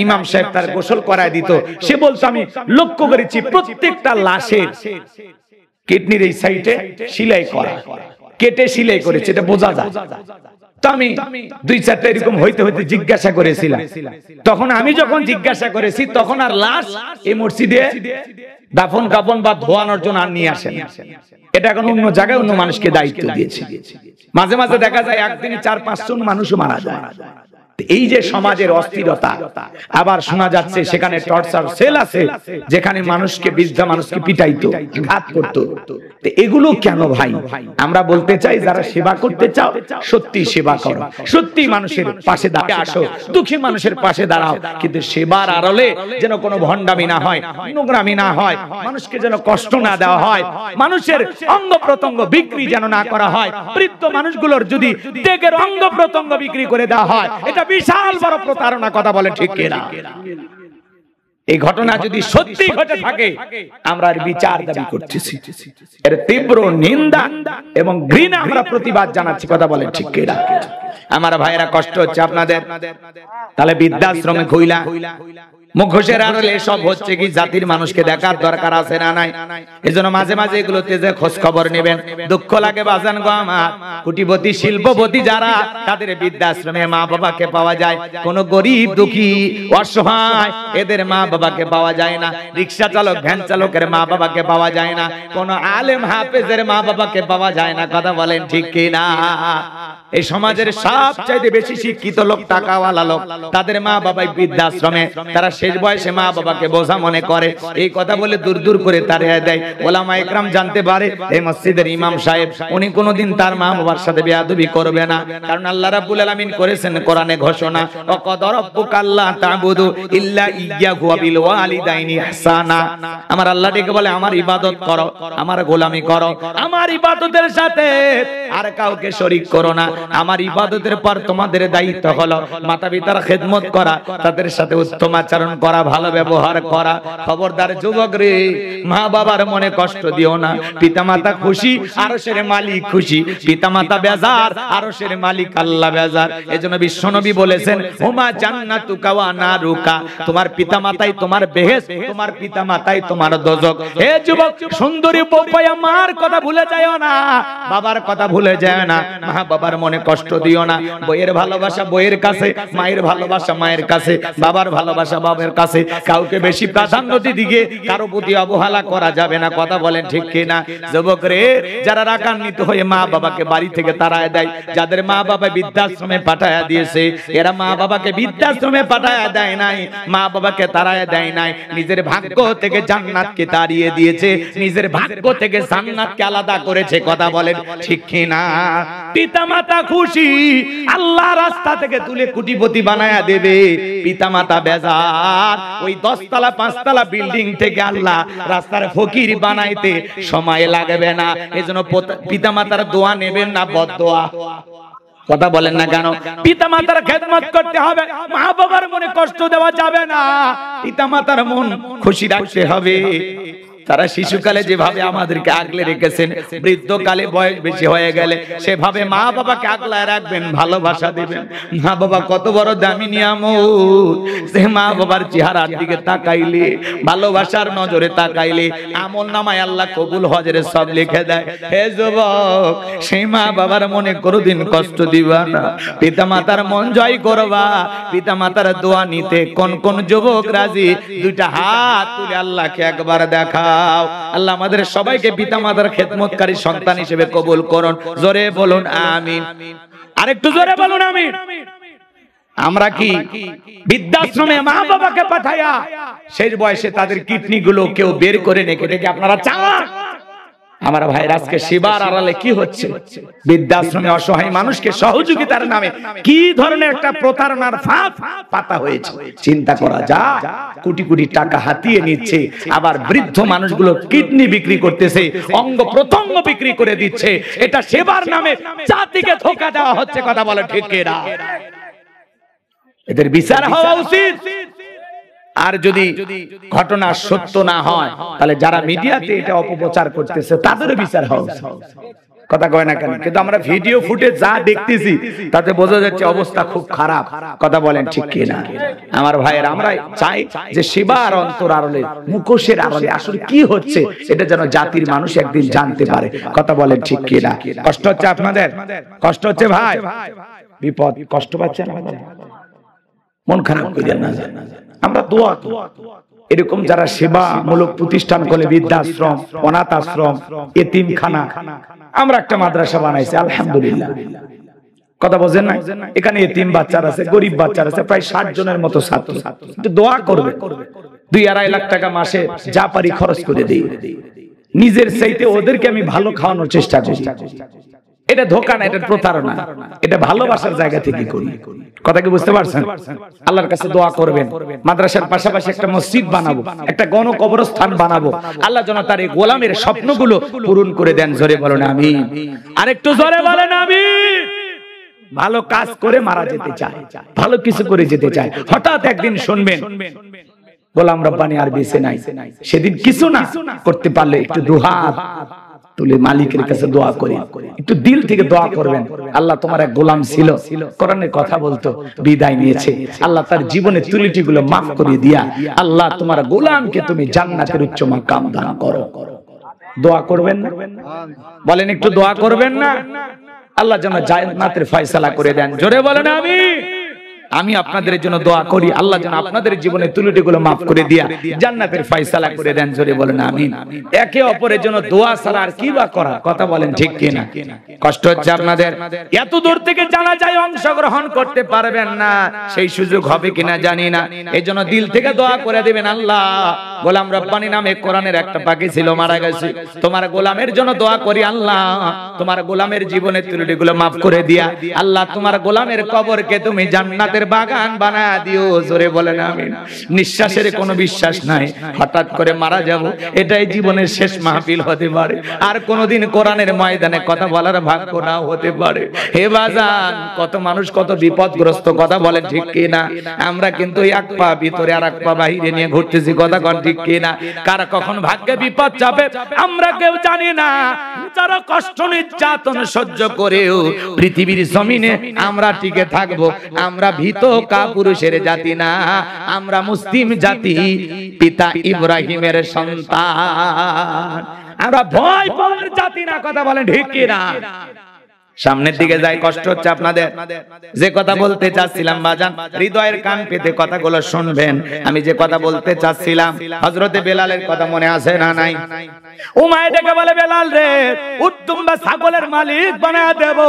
ইমাম সাহেব তার গোসল করায় দিত, সে বলতো আমি লক্ষ্য করেছি প্রত্যেকটা লাশের কিডনির এই সাইডে সেলাই করা, কেটে সেলাই করেছে, এটা বোঝা যায়। তো আমি দুই চারটা এরকম হইতে হইতে জিজ্ঞাসা করেছিলাম। তখন আমি যখন জিজ্ঞাসা করেছি, তখন আর লাশ এই মসজিদে দাফন কাফন বা ধোয়ানোর জন্য আর নিয়ে আসেন, এটা এখন অন্য জায়গায় অন্য মানুষকে দায়িত্ব দিয়েছে। মাঝে মাঝে দেখা যায় একদিনে 4-5 জন মানুষও মারা যায়। এই যে সমাজের অস্থিরতা, আবার শোনা যাচ্ছে সেখানে টর্চার সেল আছে যেখানে মানুষকে, বৃদ্ধা মানুষকে পিটাইতো, ঘাত করতো। এগুলো কেন ভাই? আমরা বলতে চাই যারা সেবা করতে চাও, সত্যি সেবা করো, সত্যি মানুষের পাশে দাঁড়াও, আসো দুঃখী মানুষের পাশে দাঁড়াও, কিন্তু সেবার আড়ালে যেন কোনো ভণ্ডামি না হয়, নোংরামি না হয়, মানুষকে যেন কষ্ট না দেওয়া হয়, মানুষের অঙ্গ প্রত্যঙ্গ বিক্রি যেন না করা হয়। বৃদ্ধ মানুষগুলোর যদি দেহের অঙ্গ প্রত্যঙ্গ বিক্রি করে দেওয়া হয়, এটা বিশাল বড় প্রতারণা, কথা বলে ঠিক কিনা? এই ঘটনা যদি সত্যি ঘটে থাকে, আমরা এর বিচার দাবি করতেছি, এর তীব্র নিন্দা এবং ঘৃণা আমরা প্রতিবাদ জানাচ্ছি, কথা বলে ঠিক কিনা? আমার ভাইয়েরা, কষ্ট হচ্ছে আপনাদের। তাহলে বৃদ্ধাশ্রমে কইলা মুখোশের আড়ালে সব হচ্ছে কি জাতির মানুষকে দেখার দরকার আছে না নাই? এজন্য মাঝে মাঝে এগুলোতে যে খোঁজ খবর নেবেন। দুঃখ লাগে বাজান গো আমার, কোটিপতি শিল্পপতি যারা, তাদের বৃদ্ধাশ্রমে মা বাবাকে পাওয়া যায়, কোন গরিব দুঃখী অসহায় এদের মা বাবাকে পাওয়া যায় না, রিক্সা চালক ভ্যান চালকের মা বাবাকে পাওয়া যায় না, কোন আলেম হাফেজের মা বাবাকে পাওয়া যায় না, কথা বলেন ঠিক কিনা? এই সমাজের সবচাইতে বেশি শিক্ষিত লোক, টাকাওয়ালা লোক, তাদের মা বাবাই বৃদ্ধাশ্রমে, তারা শেষ বয়সে মা বাবাকে বোঝা মনে করে, এই কথা বলে দূর দূর করে তাড়িয়ে দেয়। ওলামা ইকরাম জানতে পারে এই মসজিদের ইমাম সাহেব উনি কোনোদিন তার মা বাবার সাথে বেয়াদবি করবে না, কারণ আল্লাহ রাব্বুল আলামিন করেছেন কোরআনে ঘোষণা, ওয়াকাদ রাব্বুকা আল্লা তা'বুদু ইল্লা ইয়্যাহু ওয়া বিল ওয়ালিদাইনি ইহসানা। আমার আল্লাহ ডেকে বলে আমার ইবাদত করো, আমার গোলামি করো, আমার ইবাদতের সাথে আর কাউকে শরীক করো না। আমার ইবাদতের পর তোমাদের দায়িত্ব হলো মাতা পিতার খেদমত করা, তাদের সাথে উত্তম আচরণ করা, ভালো ব্যবহার করা। খবরদার যুবক রে, মা বাবার মনে কষ্ট দিও না। পিতামাতা খুশি, আরশের মালিক খুশি, পিতামাতা বেজার, আরশের মালিক আল্লাহ বেজার। এজন্য বিশ্বনবী বলেছেন, হুমা জান্নাতুকা ওয়া নারুকা, তোমার পিতামাতাই তোমার বেহেশত, তোমার পিতামাতাই তোমার দোজখ। হে যুবক সুন্দরী বউ পায়া মার কথা ভুলে যাও না, বাবার কথা ভুলে যাও না। মা বাবার মনে কষ্ট দিও না। বইয়ের ভালোবাসা বইয়ের কাছে, মায়ের ভালোবাসা মায়ের কাছে, বাবার ভালোবাসা বাবার কাছে। কাউকে বেশি প্রাধান্য দিকে কারো প্রতি অবহেলা করা যাবে না, কথা বলেন ঠিক কিনা? যুবক রে, যারা রাগান্বিত হয়ে মা বাবাকে বাড়ি থেকে তাড়ায় দেয়, যাদের মা বাবা বৃদ্ধাশ্রমে পাঠায়া দিয়েছে, এরা মা বাবাকে বৃদ্ধাশ্রমে পাঠায়া দেয় নাই, মা বাবাকে তাড়ায় দেয় নাই, নিজের ভাগ্য থেকে জান্নাতকে তাড়িয়ে দিয়েছে, নিজের ভাগ্য থেকে জান্নাতকে আলাদা করেছে, কথা বলেন ঠিক কিনা? পিতামাতা খুশি, আল্লাহ রাস্তা থেকে তুলে কোটিপতি বানায়া দেবে। পিতামাতা বেজার, ওই 10 তলা 5 তলা বিল্ডিং থেকে আল্লাহ রাস্তার ফকির বানাইতে সময় লাগবে না। এজন্য পিতামাতার দোয়া নেবেন না বদদোয়া। কথা বলেন না কেন? পিতা মাতার খেদমত করতে হবে, মা বাবার মনে কষ্ট দেওয়া যাবে না, পিতা মাতার মন খুশি রাখতে হবে। তারা শিশুকালে যেভাবে আমাদেরকে আগলে রেখেছেন, বৃদ্ধকালে বয়স বেশি হয়ে গেলে সেভাবে মা বাবাকে আগলায় রাখবেন, ভালোবাসা দিবেন। মা বাবা কত বড় দামি নিয়ামত, সে মা বাবার চেহারার দিকে তাকাইলে, ভালোবাসার নজরে তাকাইলে আমল নামায় আল্লাহ কবুল হজের সব লিখে দেয়। হে যুবক, সেই মা বাবার মনে কোনোদিন কষ্ট দিবা না, পিতা মাতার মন জয় করবা। পিতা মাতার দোয়া নিতে কোন কোন যুবক রাজি? দুইটা হাত তুলে আল্লাহকে একবার দেখা। আল্লাহ আমাদের সবাইকে পিতা মাতার খেদমতকারী সন্তান হিসেবে কবুল করুন। জোরে বলুন আমিন। আরেকটু জোরে বলুন আমিন। আমরা কি বৃদ্ধাশ্রমে মা বাবাকে পাঠাইয়া শেষ বয়সে তাদের কিডনি গুলো কেউ বের করে নেকে ডেকে আপনারা চান? আমার ভাই, আজকে সেবার আড়ালে কি হচ্ছে? বৃদ্ধাশ্রমে অসহায় মানুষকে সহযোগিতার নামে কি ধরনের একটা প্রতারণার ফাঁদ পাতা হয়েছে চিন্তা করা যায়। কোটি কোটি টাকা হাতিয়ে নিচ্ছে, আবার বৃদ্ধ মানুষগুলো কিডনি বিক্রি করতেছে, অঙ্গ প্রত্যঙ্গ বিক্রি করে দিচ্ছে। এটা সেবার নামে জাতিকে ধোঁকা দেওয়া হচ্ছে। কথা বলে ঠিক কিনা? এদের বিচার হওয়া উচিত। আর যদি ঘটনা সত্য না হয়, তাহলে যারা মিডিয়াতে এটা অপপ্রচার করতেছে তাদের বিচার হওয়া উচিত। কথা কয় না কেন? কিন্তু আমরা ভিডিও ফুটে যা দেখতেছি তাতে বোঝা যাচ্ছে অবস্থা খুব খারাপ। কথা বলেন ঠিক কিনা? আমার ভাইয়ের, আমরা চাই যে সেবার অন্তর আড়ালে, মুখোশের আড়ালে আসলে কি হচ্ছে এটা যেন জাতির মানুষ একদিন জানতে পারে। কথা বলেন ঠিক কিনা? কষ্ট হচ্ছে আপনাদের? কষ্ট হচ্ছে ভাই? বিপদ কষ্ট পাচ্ছেন? মন খারাপ করিয়া না যায়। আমরা দোয়া করি এরকম যারা সেবামূলক প্রতিষ্ঠান করে, বৃদ্ধাশ্রম, অনাথ আশ্রম, এতিমখানা, আমরা একটা মাদ্রাসা বানাইছি আলহামদুলিল্লাহ। কথা বোঝেন না? এখানে এতিম বাচ্চারা আছে, গরিব বাচ্চারা আছে, প্রায় 60 জনের মতো ছাত্র। দোয়া করবে, 2-2.5 লাখ টাকা মাসে যা পারি খরচ করে দিই। নিজের চাইতে ওদেরকে আমি ভালো খাওয়ানোর চেষ্টা করি। এটা ধোঁকা না, এটা প্রতারণা। এটা ভালোবাসার জায়গা থেকে করি। কথা কি বুঝতে পারছেন? আল্লাহর কাছে দোয়া করবেন, মাদ্রাসার পাশাপাশি একটা মসজিদ বানাবো, একটা গণকবরস্থান বানাবো। আল্লাহ যেন তার এই গোলামের স্বপ্নগুলো পূরণ করে দেন। জোরে বলেন আমিন। আরেকটু জোরে বলেন আমিন। ভালো কাজ করে মারা যেতে চায়, ভালো কিছু করে যেতে চায়। হঠাৎ একদিন শুনবেন গোলাম রব্বানী আর বেঁচে নাই, সেদিন কিছু না করতে পারলে একটু দুহাত তুলে মালিকের কাছে দোয়া করি, একটু দিল থেকে দোয়া করবেন। আল্লাহ তোমার এক গোলাম ছিল, কোরআনের কথা বলতো, বিদায় নিয়েছে। আল্লাহ তার জীবনের ত্রুটিগুলো মাফ করে দিয়া আল্লাহ তোমার গোলামকে তুমি জান্নাতের উচ্চ মাকাম দান করো। দোয়া করবেন না? বলেন একটু দোয়া করবেন না? আল্লাহ যেন জান্নাতের ফয়সালা করে দেন। জোরে বলেন আমিন। আমি আপনাদের জন্য দোয়া করি, আল্লাহ যেন আপনাদের জীবনের ত্রুটিগুলো মাফ করে দিয়া জান্নাতের ফয়সালা করে দেন। জোরে বলেন আমিন। একে অপরের জন্য দোয়া ছাড়া আর কি বা করা? কথা বলেন ঠিক কিনা? কষ্ট হচ্ছে আপনাদের? এত দূর থেকে জানা যায় অংশগ্রহণ করতে পারবেন না, সেই সুযোগ হবে কিনা জানি না। এই জন্য দিল থেকে দোয়া করে দিবেন। আল্লাহ, গোলাম রব্বানী নামে কোরআনের একটা পাখি ছিল, মারা গেছে, তোমার গোলামের জন্য দোয়া করি। আল্লাহ তোমার গোলামের জীবনের ত্রুটিগুলো মাফ করে দিয়া আল্লাহ তোমার গোলামের কবরকে তুমি জান্নাতের বাগান বানা দিও। জোরে বলেন আমিন। নিঃশ্বাসের কোনো বিশ্বাস নাই, হঠাৎ করে মারা যাব, এটাই জীবনের শেষ মাহফিল হতে পারে, আর কোনোদিন কোরআনের ময়দানে কথা বলার ভাগ্য নাও হতে পারে। হে বাজান, কত মানুষ কত বিপদগ্রস্ত। কথা বলেন ঠিক কিনা? আমরা কিন্তু এক পা ভিতরে আর এক পা বাহিরে নিয়ে ঘুরতেছি। কথা কন ঠিক কিনা? কার কখন ভাগ্যে বিপদ চাপে আমরা কেউ জানি না। যারা কষ্ট নির্যাতন সহ্য করেও পৃথিবীর জমিনে আমরা টিকে থাকবো, আমরা ভীত কাপুরুষের জাতি না, আমরা মুসলিম জাতি, পিতা ইব্রাহিমের সন্তান, আমরা ভয় পাওয়ার জাতি না। কথা বলেন ঠিক কিনা? সামনের দিকে যাই। কষ্ট হচ্ছে আপনাদের? যে কথা বলতে চাচ্ছিলাম বাজান, হৃদয়ের কান পেতে কথাগুলো শুনবেন। আমি যে কথা বলতে চাচ্ছিলাম, হযরতে বেলালের কথা মনে আছে না নাই? উমাইয়া ডেকে বলে, বেলাল রে, উত্তম বা ছাগলের মালিক বানায় দেব,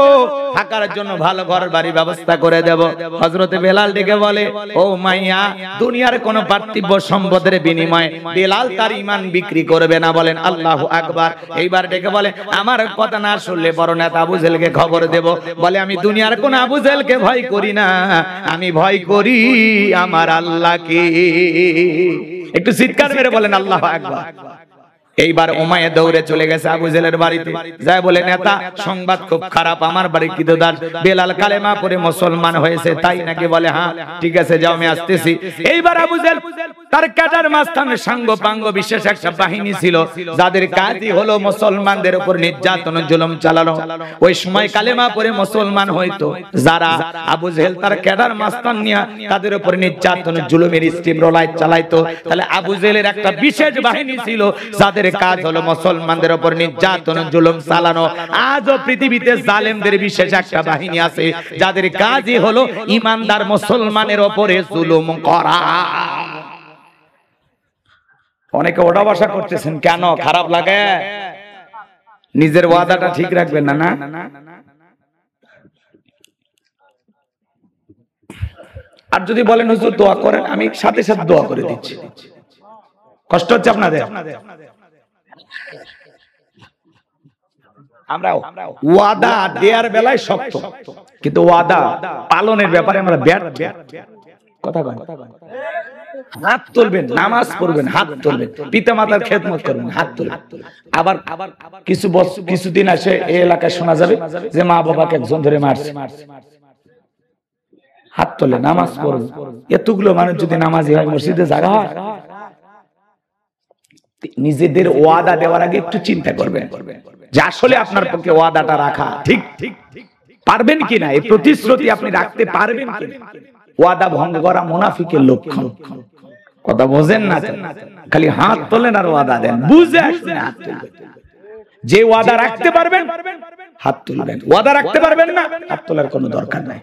থাকার জন্য ভালো ঘর বাড়ি ব্যবস্থা করে দেব। হযরতে বেলাল ডেকে বলে, ও উমাইয়া, দুনিয়ার কোন পার্থিব সম্পদের বিনিময়ে বেলাল তার ঈমান বিক্রি করবে না। বলেন আল্লাহু আকবার। এইবার ডেকে বলে, আমার কথা না শুনলে বড় নেতা আবু জেহেলকে খবর দেব। বলে, আমি দুনিয়ার কোন আবু জেহেলকে ভয় করি না, আমি ভয় করি আমার আল্লাহকে। একটু চিৎকার মেরে বলেন আল্লাহু আকবার। এইবার উমাইয়া দৌড়ে চলে গেছে আবু জেহেলের বাড়িতে, যায় বলে নেতা সংবাদ খুব খারাপ, আমার বাড়ি কিদোদার বেলাল কালেমা পড়ে মুসলমান হয়েছে। তাই নাকি? বলে হ্যাঁ ঠিক আছে যাও আমি আসতেছি। এইবার আবু জেহেল তার ক্যাডার মাস্তানের সাঙ্গ পাঙ্গ বিশেষ একটা বাহিনী ছিল যাদের কাজই হলো মুসলমানদের উপর নির্যাতন জুলুম চালানো। ওই সময় কালেমা পড়ে মুসলমান হইতো যারা, আবু জেহেল তার ক্যাডার মাস্তান নিয়ে তাদের উপর নির্যাতন জুলুমের স্টিম রোলার চালাইতো। তাহলে আবু জেহেলের একটা বিশেষ বাহিনী ছিল যাদের কাজ হলো মুসলমানদের উপর নির্যাতন জুলুম চালানো। আজও পৃথিবীতে জালেমদের বিশেষ একটা বাহিনী আছে যাদের কাজই হলো ইমানদার মুসলমানের উপরে জুলুম করা। অনেকে ওটা ভাষা করতেছেন, কেন খারাপ লাগে? নিজের ওয়াদাটা ঠিক রাখবেন না? না, আর যদি বলেন হুজুর দোয়া করেন, আমি সাথে সাথে দোয়া করে দিচ্ছি। কষ্ট হচ্ছে আপনাদের? আমরা ওয়াদা দেওয়ার বেলায় শক্ত, কিন্তু ওয়াদা পালনের ব্যাপারে আমরা ব্যর্থ। কথা বলেন, হাত তুলবেন, নামাজ পড়বেন হাত তুলবেন, পিতা মাতার খেদমত করবেন হাত তুলবেন। আবার কিছুদিন আসে এই এলাকায় শোনা যাবে যে মা বাবাকে একজন ধরে মারছে, হাত তোলে, নামাজ পড়বে। এতগুলো মানুষ যদি নামাজি হয়, মসজিদে জায়গা হয়? নিজেদের ওয়াদা দেওয়ার আগে একটু চিন্তা করবেন যে আসলে আপনার পক্ষে ওয়াদাটা রাখা ঠিক পারবেন কিনা, এই প্রতিশ্রুতি আপনি রাখতে পারবেন কিনা। ওয়াদা ভঙ্গ করা মুনাফিকের লক্ষণ। কথা বোঝেন না? খালি হাত তোলেন আর ওয়াদা দেন, বুঝে আসেন হাত তুলবেন। যে ওয়াদা রাখতে পারবেন হাত তুলবেন, ওয়াদা রাখতে পারবেন না হাত তোলার কোনো দরকার নাই।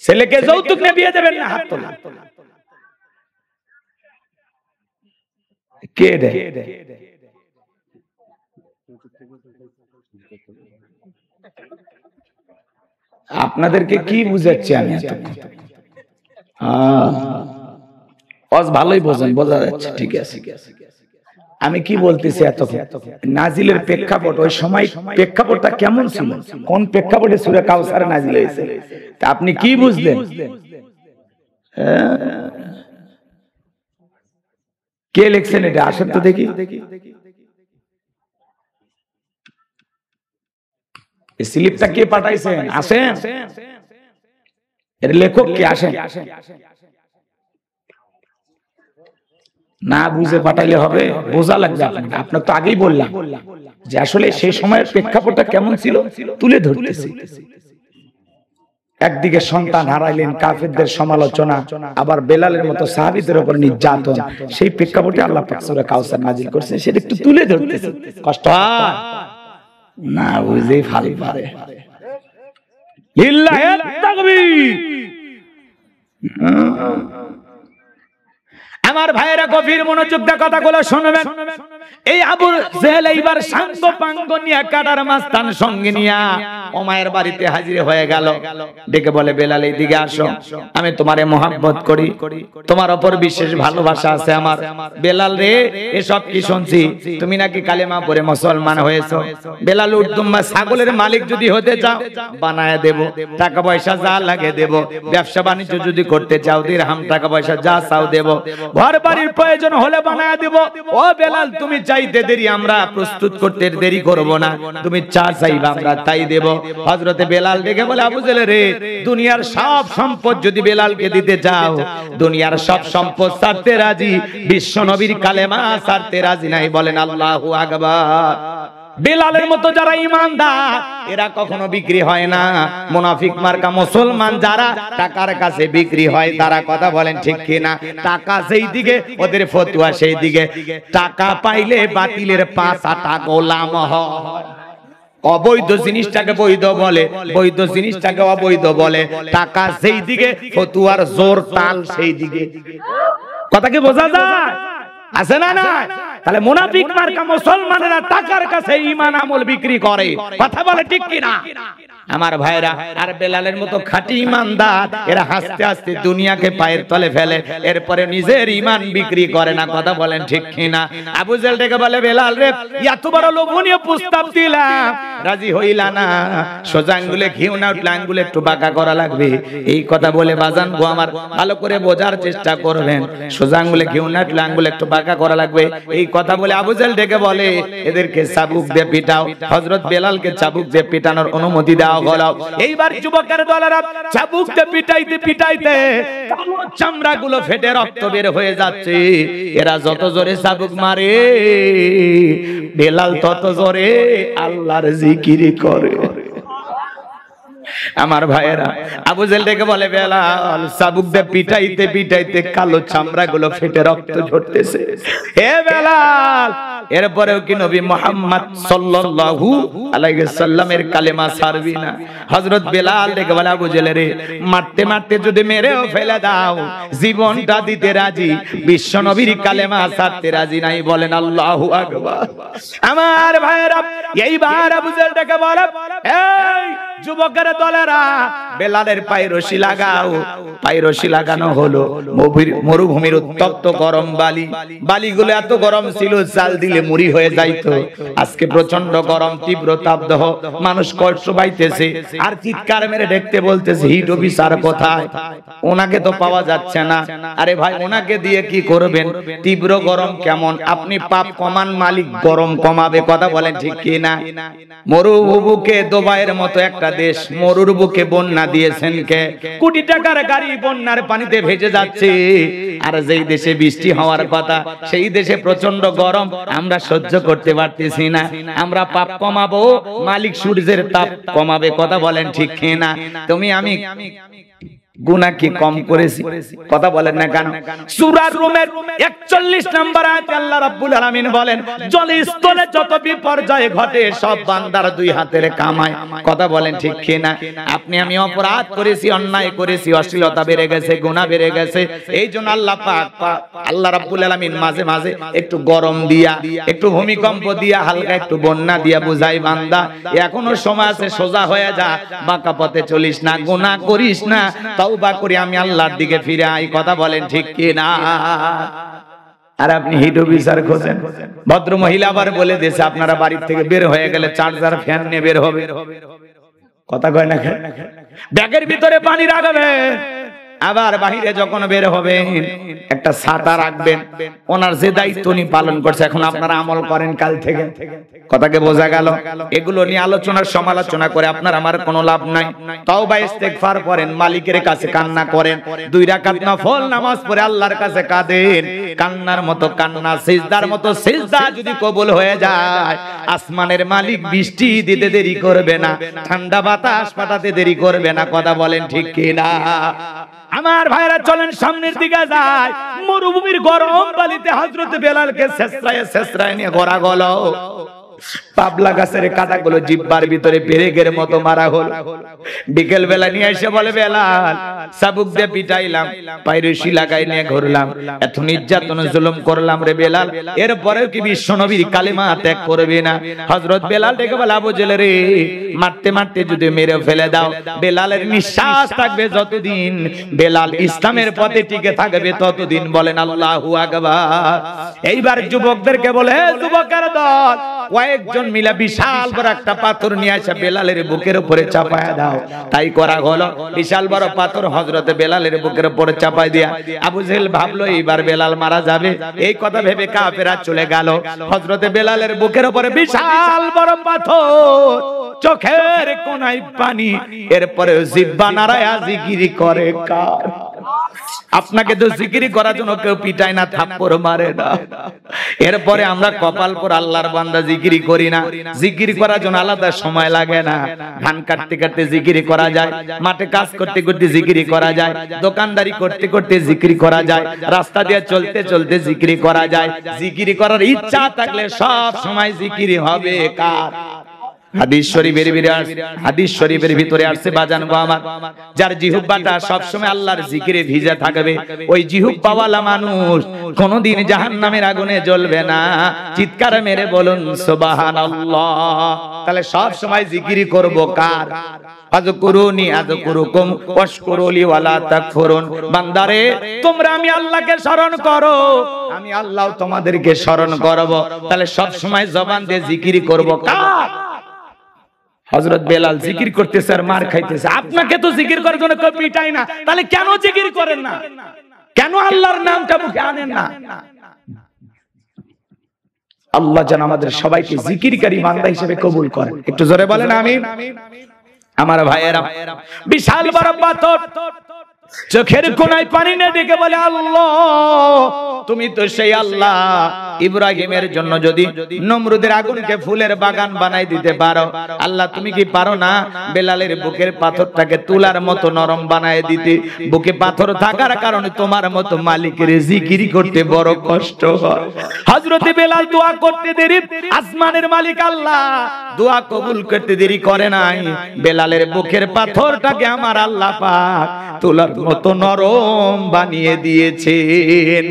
ছেলেকে যৌতুক নিয়ে বিয়ে দেবেন না, হাত তোলা। কে দেয়? আপনাদেরকে কি বুঝাচ্ছি আমি? ভালোই বোঝেন, বোঝা যাচ্ছে, ঠিক আছে। আমি কি বলতেছি এত নাজিলের প্রেক্ষাপট, ওই সময় প্রেক্ষাপটটা কেমন ছিল, কোন প্রেক্ষাপটে সূরা কাউসার নাজিল হয়েছে, তা আপনি কি বুঝলেন? কে লিখছেন এটা? আসেন তো দেখি। এই স্লিপটা কে পাঠাইছেন? আসেন, এর লেখক কে? আসেন। না বুঝে পাঠাইলে হবে? বোঝা লাগবে আপনাকে। আপনার তো আগেই বললাম যে আসলে সেই সময়ের প্রেক্ষাপটটা কেমন ছিল তুলে ধরতেছি। একদিকে সন্তান হারাইলেন, কাফেরদের সমালোচনা, আবার বেলালের মতো সাহাবীদের উপর নির্যাতন, সেই প্রেক্ষাপটে আল্লাহ পাক সূরা কাউসার নাজিল করেছে, সেটা একটু তুলে ধরতেছে। কষ্ট হয় না? বুঝেই ভালো পারে। লিল্লাহিত তাকবীর। আমার ভাইয়েরা গভীর মনোযোগ দিয়ে কথাগুলো শুনবেন। এই আবু জেহেল এইবার সাঙ্গ পাঙ্গ নিয়ে কাটার মাস্তান সঙ্গে নিয়ে উমাইয়ার বাড়িতে হাজির হয়ে গেল। ডেকে বলে, বেলাল এইদিকে আসো, আমি তোমারে মহব্বত করি, তোমার উপর বিশেষ ভালোবাসা আছে আমার। বেলাল রে, এসব কি শুনছি, তুমি নাকি কালেমা পড়ে মুসলমান হয়েছো। বেলাল, উর্দুম্বা ছাগলের মালিক যদি হতে চাও বানায় দেব, টাকা পয়সা যা লাগে দেব, ব্যবসা বাণিজ্য যদি করতে চাও দিরহাম টাকা পয়সা যা চাও দেব, ঘর বাড়ির প্রয়োজন হলে বানায় দেব। ও বেলাল, তুমি চাইতে দেরি, আমরা প্রস্তুত করতে দেরি করব না, তুমি চা চাইবা আমরা তাই দেব। হযরতে বেলাল ডেকে বলে, আবু জেহেল রে, দুনিয়ার সব সম্পদ যদি বেলালকে দিতে চাও, দুনিয়ার সব সম্পদ ছাড়তে রাজি, বিশ্ব নবীর কালেমা ছাড়তে রাজি নাই। বলেন আল্লাহু আকবার। বেলালের মতো যারা ঈমানদার এরা কখনো বিক্রি হয় না। মুনাফিক মার্কা মুসলমান যারা টাকার কাছে বিক্রি হয় তারা, কথা বলেন ঠিক কিনা? টাকা সেই দিকে, ওদের ফতুয়া সেই দিকে। টাকা পাইলে বাতিলের পাছাটা গোলাম হয়। অবৈধ জিনিসটাকে বৈধ বলে, বৈধ জিনিসটাকে অবৈধ বলে। টাকা সেই দিকে, ফতুয়ার জোর তাল সেই দিকে। কথা কি বোঝা যায়? আছে না? না। তাহলে মুনাফিক মার্কা মুসলমানেরা টাকার কাছে ঈমান আমল বিক্রি করে। কথা বলে ঠিক কিনা? আমার ভাইরা, আর বেলালের মতো খাঁটি ইমানদার এরা হাসতে হাসতে দুনিয়াকে পায়ের তলে ফেলে, এরপরে নিজের ইমান বিক্রি করে না। কথা বলেন ঠিক কিনা? আবু জেহেল ডেকে বলে, বেলাল রে, এত বড় লোভনীয় প্রস্তাব দিলাম, রাজি হইলা না, সোজা আঙ্গুলে ঘিউ না উঠলে আঙ্গুলে একটু বাঁকা করা লাগবে। এই কথা বলে বাজান গো আমার, ভালো করে বোঝার চেষ্টা করবেন, সোজা আঙ্গুলে ঘিউ না উঠলে আঙ্গুলে একটু বাঁকা করা লাগবে। এই কথা বলে আবু জেহেল ডেকে বলে, এদেরকে চাবুক দিয়ে পিটাও। হযরত বেলালকে চাবুক দিয়ে পিটানোর অনুমতি দেওয়া হলো। এইবার যুবকের দলেরা চাবুক দিয়ে পিটাইতে পিটাইতে কালো চামড়াগুলো ফেটে রক্ত বের হয়ে যাচ্ছে। এরা যত জোরে চাবুক মারে, বেলাল তত জোরে আল্লাহর জিকির করে। আমার ভাইয়েরা, আবু জেহেল ডেকে বলে, বেলাল চাবুক দিয়ে পিটাইতে পিটাইতে কালো চামড়াগুলো ফেটে রক্ত ঝরতেছে। হে বেলাল, এরপরেও কি নবী মুহাম্মদ সাল্লাল্লাহু আলাইহি সাল্লামের কালেমা ছাড়বি না? হযরত বেলাল ডেকে বলে, আবু জেহেল রে, মারতে মারতে যদি মেরেও ফেলে দাও, জীবনটা দিতে রাজি, বিশ্ব নবীর কালেমা ছাড়তে রাজি নাই। বলেন আল্লাহু আকবার। আমার ভাইয়েরা, এইবার আবু জেহেল ডেকে বলে, এই যুবকের দলেরা, বেলালের পায়ে রশি লাগাও। পায়ে রশি লাগানো হলো। মরুভূমির উত্তপ্ত গরম বালি, বালিগুলো এত গরম ছিল চাল দিলে মুড়ি হয়ে যাইতো। আজকে প্রচন্ড গরম, তীব্র তাপদাহ, মানুষ কষ্ট পাইতেছে আর চিৎকার মেরে দেখতে বলতেছে, হিট অফিসার কোথায়? ওনাকে তো পাওয়া যাচ্ছে না। আরে ভাই, ওনাকে দিয়ে কি করবেন? তীব্র গরম কেমন? আপনি পাপ কমান, মালিক গরম কমাবে। কথা বলেন ঠিক কিনা? মরুভূমিকে দুবাইয়ের মতো একটা দেশ, মরুর বুকে বন্যা দিয়েছেন কে? কোটি টাকার গাড়ি বন্যার পানিতে ভেসে যাচ্ছে। আর যেই দেশে বৃষ্টি হওয়ার কথা, সেই দেশে প্রচন্ড গরম, আমরা সহ্য করতে পারতেছি না। আমরা পাপ কমাবো, মালিক সূর্যের তাপ কমাবে। কথা বলেন ঠিক কিনা? তুমি আমি গুনাহ কি কম করেছি? কথা বলেন না কেন? সূরা রুমের 41 নম্বর আয়াতে আল্লাহ রাব্বুল আলামিন বলেন, জলে স্থলে যত বিপর্যয় ঘটে সব বান্দার দুই হাতের কামাই। কথা বলেন ঠিক কিনা? আপনি আমি অপরাধ করেছি, অন্যায় করেছি, অশ্লীলতা বেড়ে গেছে, গুনাহ বেড়ে গেছে। এইজন্য আল্লাহ পাক আল্লাহ রাব্বুল আলামিন মাঝে মাঝে একটু গরম দিয়া, একটু ভূমিকম্প দিয়া, হালকা একটু বন্যা দিয়া বুঝাই, বান্দা এখনো সময় আছে, সোজা হয়ে যা, বাঁকা পথে চলিস না, গুনাহ করিস না, তওবা করি আমি আল্লাহর দিকে ফিরে আই। কথা বলেন ঠিক কিনা? আর আপনি হিট অফিসার খোঁজেন। ভদ্র মহিলা আবার বলে দিয়েছে, আপনারা বাড়ি থেকে বের হয়ে গেলে চার্জার ফ্যান নিয়ে বের হবে। কথা কয় না? ব্যাগের ভিতরে পানি রাখবেন, আবার বাহিরে যখন বের হবেন একটা ছাতা রাখবেন। ওনার যে দায়িত্ব উনি পালন করছে, এখন আপনারা আমল করেন কাল থেকে। কথাকে বোঝা গেল? এগুলো নিয়ে আলোচনার সমালোচনা করে আপনার আমার কোনো লাভ নাই। তওবা ইস্তেগফার করেন, মালিকের কাছে কান্না করেন, 2 রাকাত নফল নামাজ পড়ে আল্লাহর কাছে কাঁদেন। কান্নার মতো কান্না, সিজদার মতো সিজদা যদি কবুল হয়ে যায়, আসমানের মালিক বৃষ্টি দিতে দেরি করবে না, ঠান্ডা বাতাস পাঠাতে দেরি করবে না। কথা বলেন ঠিক কিনা? আমার ভাইরা, চলেন সামনের দিকে যায়। মরুভূমির গরম বালিতে হযরত বেলালকে ছেঁচড়ায় নিয়ে গড়া গেল। পাবলা গাছের কাঁটাগুলো জিহ্বার ভিতরে পেরেকের মতো মারা হলো। বিকেল বেলা নিয়ে এসে বলে, বেলাল চাবুক দিয়ে পিটাইলাম, পায়ে রশি লাগাই নিয়ে ঘুরলাম, এত নির্যাতন জুলুম করলাম রে বেলাল, এরপরেও কি বিশ্ব নবীর কালেমা ত্যাগ করবে না? হযরত বেলাল ডেকে বলে, আবু জেহেল রে, মারতে মারতে যদি মেরে ফেলে দাও, বেলালের নিঃশ্বাস থাকবে যতদিন, বেলাল ইসলামের পথে টিকে থাকবে ততদিন। বলেন আল্লাহু আকবার। এইবার যুবকদেরকে বলে, যুবকের দল, কয়েকজন মিলে বিশাল বড় একটা পাথর নিয়ে এসে বেলালের বুকের উপরে চাপায়া দাও। তাই করা হলো। বিশাল বড় পাথর হযরত বেলালের বুকের উপরে চাপাই দিয়া আবু জেহেল ভাবলো এইবার বেলাল মারা যাবে। এই কথা ভেবে কাফেররা চলে গেল। হযরত বেলালের বুকের উপরে বিশাল বড় পাথর, চোখের কোনায় পানি, এরপরে জিহ্বা নাড়ায়া জিকির করে কার? আপনাকে তো জিকিরি করার জন্য কেউ পিটায় না, থাপ্পড় মারে না। এরপরে আমরা কপাল পর আল্লাহর বান্দা জিকিরি করি না। জিকিরি করার জন্য আলাদা সময় লাগে না। ধান কাটতে কাটতে জিকিরি করা যায়, মাঠে কাজ করতে করতে জিকিরি করা যায়, দোকানদারি করতে করতে জিকিরি করা যায়, রাস্তা দিয়ে চলতে চলতে জিকিরি করা যায়। জিকিরি করার ইচ্ছা থাকলে সব সময় জিকিরি হবে কার? হাদিস শরীফের ভিতরে আসছে বাজান গো আমার, যার জিহ্বাটা সব সময় আল্লাহর জিকিরে ভিজে থাকবে, ওই জিহ্বাওয়ালা মানুষ কোনদিন জাহান্নামের আগুনে জ্বলবে না। চিৎকার মেরে বলুন সুবহানাল্লাহ। তাহলে সব সময় জিকির করব কার? আযকুরুনি আযকুরুকুম ওয়াশকুরুলি ওয়ালা তাকফুরুন। বান্দারে তোমরা আমি আল্লাহকে স্মরণ করো, আমি আল্লাহও তোমাদেরকে স্মরণ করব। তাহলে সব সময় জবান দিয়ে জিকির করব কার? হযরত বেলাল জিকির করতেছে আর মার খাইতেছে। আপনাকে তো জিকির করার জন্য কেউ পিটায় না, তাহলে কেন জিকির করেন না? কেন আল্লাহর নামটা মুখে আনেন না? আল্লাহ যেন আমাদের সবাইকে জিকিরকারী বান্দা হিসেবে কবুল করেন। একটু জোরে বলেন আমিন। আমার ভাইয়েরা, বিশাল বড় পাথর চোখের কোনায় পানি না দেখে বলে আল্লাহ তুমি তো সেই আল্লাহ, ইব্রাহিমের জন্য যদি নমরুদের আগুনকে ফুলের বাগান বানাই দিতে পারো, আল্লাহ তুমি কি পারো না বেলালের বুকের পাথরটাকে তুলার মতো নরম বানায় দিতে? বুকে পাথর থাকার কারণে তোমার মতো মালিকের জিকির করতে বড় কষ্ট হয়। হযরত বেলাল দোয়া করতে দেরি, আসমানের মালিক আল্লাহ দোয়া কবুল করতে দেরি করে নাই। বেলালের বুকের পাথরটাকে আমার আল্লাহ পাক তুলার মতো নরম বানিয়ে দিয়েছেন।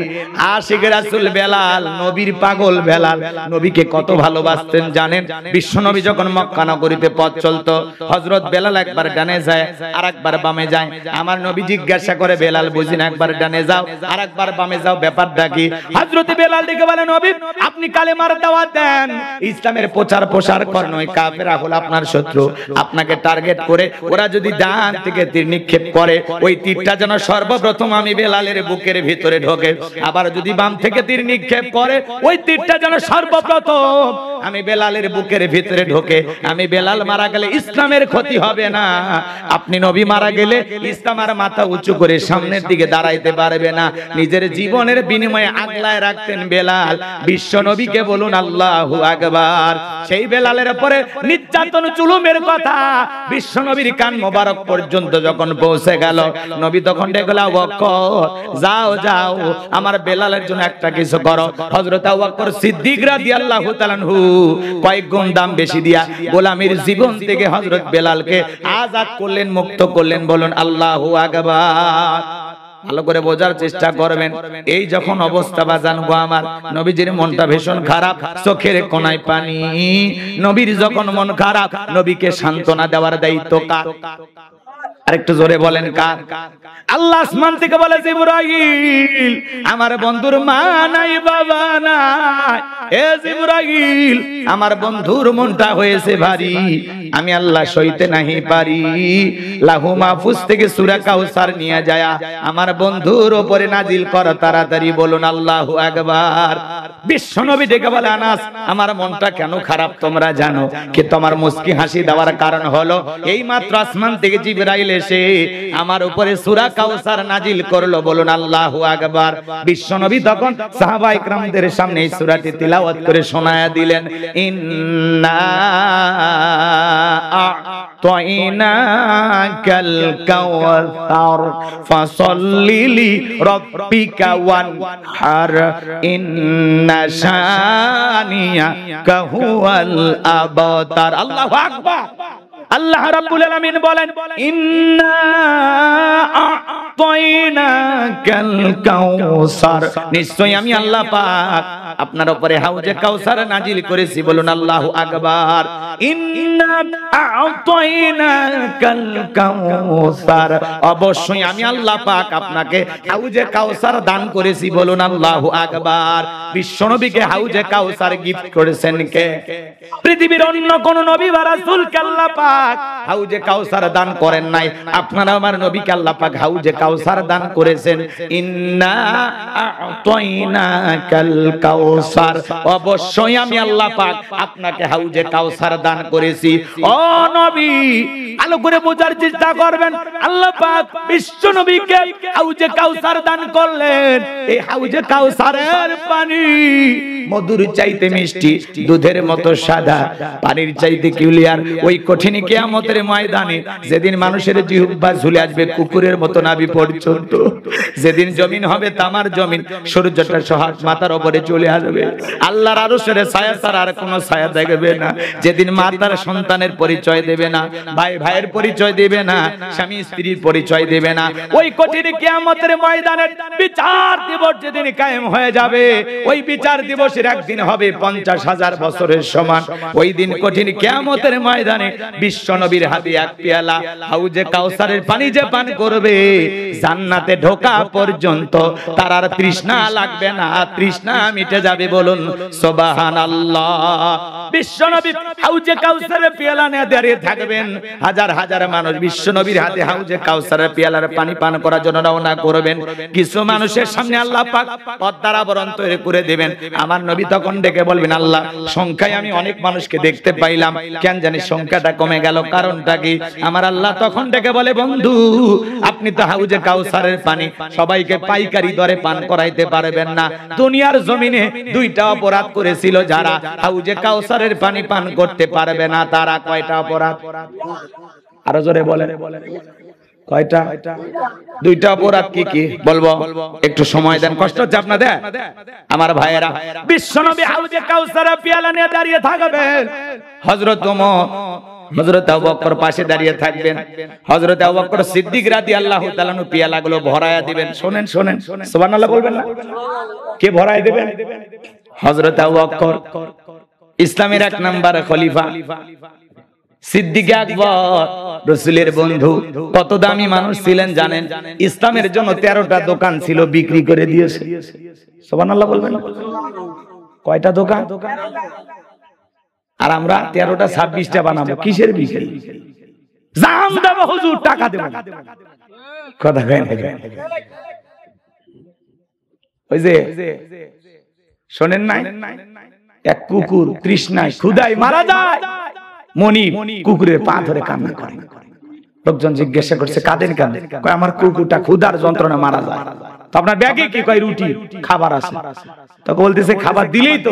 আশিক রাসূল বেলাল, নবীর পাগল বেলাল, নবীকে কত ভালোবাসতেন জানেন? বিশ্ব নবী যখন মক্কা নগরীতে পথ চলতো, হযরত বেলাল একবার ডানে যায় আর একবার বামে যায়। আমার নবী জিজ্ঞাসা করে, বেলাল বুঝি না, একবার ডানে যাও আর একবার বামে যাও, ব্যাপারটা কি? হযরত বেলাল ডেকে বলে, নবী আপনি কালেমার দাওয়াত দেন, ইসলামের প্রচার প্রসার করেন, ওই কাফেররা হলো আপনার শত্রু, আপনাকে টার্গেট করে ওরা যদি ডান থেকে তীর নিক্ষেপ করে, ওই তীরটা যেন সর্বপ্রথম আমি বেলালের বুকের ভিতরে ঢোকে, আবার যদি বাম থেকে তীর নিক্ষেপ করে ওই তীরটা যেন সর্বপ্রথম আমি বেলালের বুকের ভিতরে ঢোকে। আমি বেলাল মারা গেলে ইসলামের ক্ষতি হবে না, আপনি নবী মারা গেলে ইসলাম আর মাথা উঁচু করে সামনের দিকে দাঁড়াইতে পারবে না। নিজের জীবনের বিনিময়ে আগলায় রাখতেন বেলাল। বিশ্ব নবীকে বলুন আল্লাহু আকবার। সেই বেলালের উপরে নির্যাতন জুলুমের কথা বিশ্ব নবীর কান মোবারক পর্যন্ত যখন পৌঁছে গেল, নবী তখন ডেকলা, আবু বকর যাও যাও আমার বেলালের জন্য একটা কিছু করো। হযরত আবু বকর সিদ্দিক রাদিয়াল্লাহু তাআলা আনহু কয়েক গুণ দাম বেশি দিয়া গোলামীর জীবন থেকে হযরত বেলালকে আজাদ করলেন, মুক্ত করলেন। বলুন আল্লাহু আকবার। ভালো করে বোঝার চেষ্টা করবেন। এই যখন অবস্থা বাজান গো আমার, নবীজির মনটা ভীষণ খারাপ, চোখের কোনায় পানি। নবীর যখন মন খারাপ, নবীকে সান্ত্বনা দেওয়ার দায়িত্ব কার? আরেকটু জোরে বলেন কার? আল্লাহ আসমান থেকে বলে, জিবরাইল আমার বন্ধুর মা নাই বাবা নাই, এ জিবরাইল আমার বন্ধুর মনটা হয়েছে ভারী, আমি আল্লাহ সইতে নাহি পারি। লাহু মাহফুজ থেকে সূরা কাউসার নিয়ে যায় আমার বন্ধুর উপরে নাজিল কর তাড়াতাড়ি। বলুন আল্লাহু আকবার। বিশ্ব নবী ডেকে বলে, আনাস আমার মনটা কেন খারাপ তোমরা জানো? কি তোমার মুস্কি হাসি দেওয়ার কারণ হলো এই মাত্র আসমান থেকে জিবরাইল এসে আমার উপরে সূরা কাউসার নাজিল করলো। বলুন আল্লাহু আকবার। বিশ্ব নবী তখন সাহাবায়ে কেরামদের সামনে এই সূরাটি তিলাওয়াত করে শোনায়া দিলেন, ইন্না আ'তাইনাকাল কাওসার ফাসাল্লি লিরাব্বিকা ওয়ানহার ইন্না শানিয়াকা হুয়াল আবতার। আল্লাহু আকবার। আল্লাহ রাব্বুল আলামিন বলেন, ইন্না আ'তাইনাকাল কাউসার, নিশ্চয়ই আমি আল্লাহ পাক আপনার উপরে হাউজে কাউসার নাজিল করেছি। বলুন আল্লাহু আকবার। ইন্না আ'তাইনাকাল কাউসার, অবশ্যই আমি আল্লাহ পাক আপনাকে হাউজে কাউসার দান করেছি। বলুন আল্লাহু আকবার। বিশ্বনবীকে হাউজে কাউসার গিফট করেছেন কে? পৃথিবীর অন্য কোন নবী বা রাসূলকে আল্লাহ পাক হাউজে কাউসার দান করেন নাই। আপনারা আমার নবীকে আল্লাহ পাক হাউজে কাউসার দান করেছেন। ইন্না আ'তাইনাকাল কাউসার, অবশ্যই আমি আল্লাহ পাক আপনাকে হাউজে কাউসার দান করেছি। ও নবী ভালো করে বোঝার চেষ্টা করবেন। আল্লাহ পাক বিশ্ব নবীকে হাউজে কাউসার দান করলেন। এই হাউজে কাউসারের পানি মধুর চাইতে মিষ্টি, দুধের মতো সাদা, পানির চাইতে ক্লিয়ার। ওই কঠিন কিয়ামতের ময়দানে যেদিন মানুষের জিহ্বা ঝুলে আসবে কুকুরের মতো নাভি পর্যন্ত, যেদিন জমিন হবে তামার জমিন, সূর্যটা সহাত মাথার উপরে চলে আসবে, আল্লাহর আরশের ছায়া ছাড়া আর কোনো ছায়া দেখবে না। যেদিন মা তার সন্তানের পরিচয় দেবে না, ভাই ভাইয়ের পরিচয় দেবে না, স্বামী স্ত্রীর পরিচয় দেবে না, ওই কঠিন কিয়ামতের ময়দানে বিচার দিবস যেদিন কায়েম হয়ে যাবে, ওই বিচার দিবসের একদিন হবে 50,000 বছরের সমান। ওই দিন কঠিন কিয়ামতের ময়দানে বিশ্ব নবীর হাতে এক পেয়ালা হাউজে কাউসারের পানি যে পান করবে, জান্নাতে ঢোকা পর্যন্ত তার আর তৃষ্ণা লাগবে না, তৃষ্ণা মিটে যাবে। বলুন সুবহানাল্লাহ। বিশ্ব নবী হাউজে কাউসারের পেয়ালা নিয়ে দাঁড়িয়ে থাকবেন, হাজার হাজার মানুষ বিশ্ব নবীর হাতে হাউজে কাউসারের পেয়ালার পানি পান করার জন্য রওনা করবেন। কিছু মানুষের সামনে আল্লাহ পাক পদ্মার আবরণ তৈরি করে দেবেন। আমার নবী তখন ডেকে বলবেন, আল্লাহ সংখ্যায় আমি অনেক মানুষকে দেখতে পাইলাম, কেন জানি সংখ্যাটা কমে গেল, কারণটা কি? আমার আল্লাহ তখন ডেকে বলে, বন্ধু আপনি তো হাউজে কাউসারের পানি সবাইকে পাইকারি দরে পান করাইতে পারবেন না। দুনিয়ার জমিনে দুইটা অপরাধ করেছিল যারা হাউজে কাউসারের পানি পান করতে পারবে না। তারা কয়টা অপরাধ? আরো জোরে বলেন। কয়টা? দুইটা অপরাধ। কি কি বলবো? একটু সময় দেন, কষ্ট হচ্ছে আপনাদের। আমার ভাইয়েরা, বিশ্বনবী হাউজে কাউসারের পেয়ালা নিয়ে দাঁড়িয়ে থাকবেন। হযরত ওমর, হযরত আবু বকর পাশে দাঁড়িয়ে থাকবেন। হযরত আবু বকর সিদ্দিক রাদিয়াল্লাহু তাআলা আনহু পেয়ালাগুলো ভরায়া দিবেন। শুনেন শুনেন, সুবহানাল্লাহ বলবেন না? কে ভরায় দিবেন? হযরত আবু বকর, ইসলামের 1 নাম্বার খলিফা, সিদ্দিক আকবর, রাসূলের বন্ধু। কত দামি মানুষ ছিলেন জানেন? ইসলামের জন্য 13টা দোকান ছিল, বিক্রি করে দিয়েছে। সুবহানাল্লাহ বলবেন না? কয়টা দোকান? আর আমরা 13টা 26টা বানাবো। কিসের বিক্রি? জাম দেব হুজুর, টাকা দেব। কথা কয় না? ওই যে শোনেন নাই, এক কুকুর তৃষ্ণায় ক্ষুধায় মারা যায়, মনি কুকুরের পা ধরে কান্না করে। লোকজন জিজ্ঞাসা করছে, কাঁদেন কেন? কয় আমার কুকুরটা ক্ষুধার যন্ত্রণা মারা যায়। তো আপনার ব্যাগে কি? কয় রুটি, খাবার আছে। তো বলতেছে খাবার দিলেই তো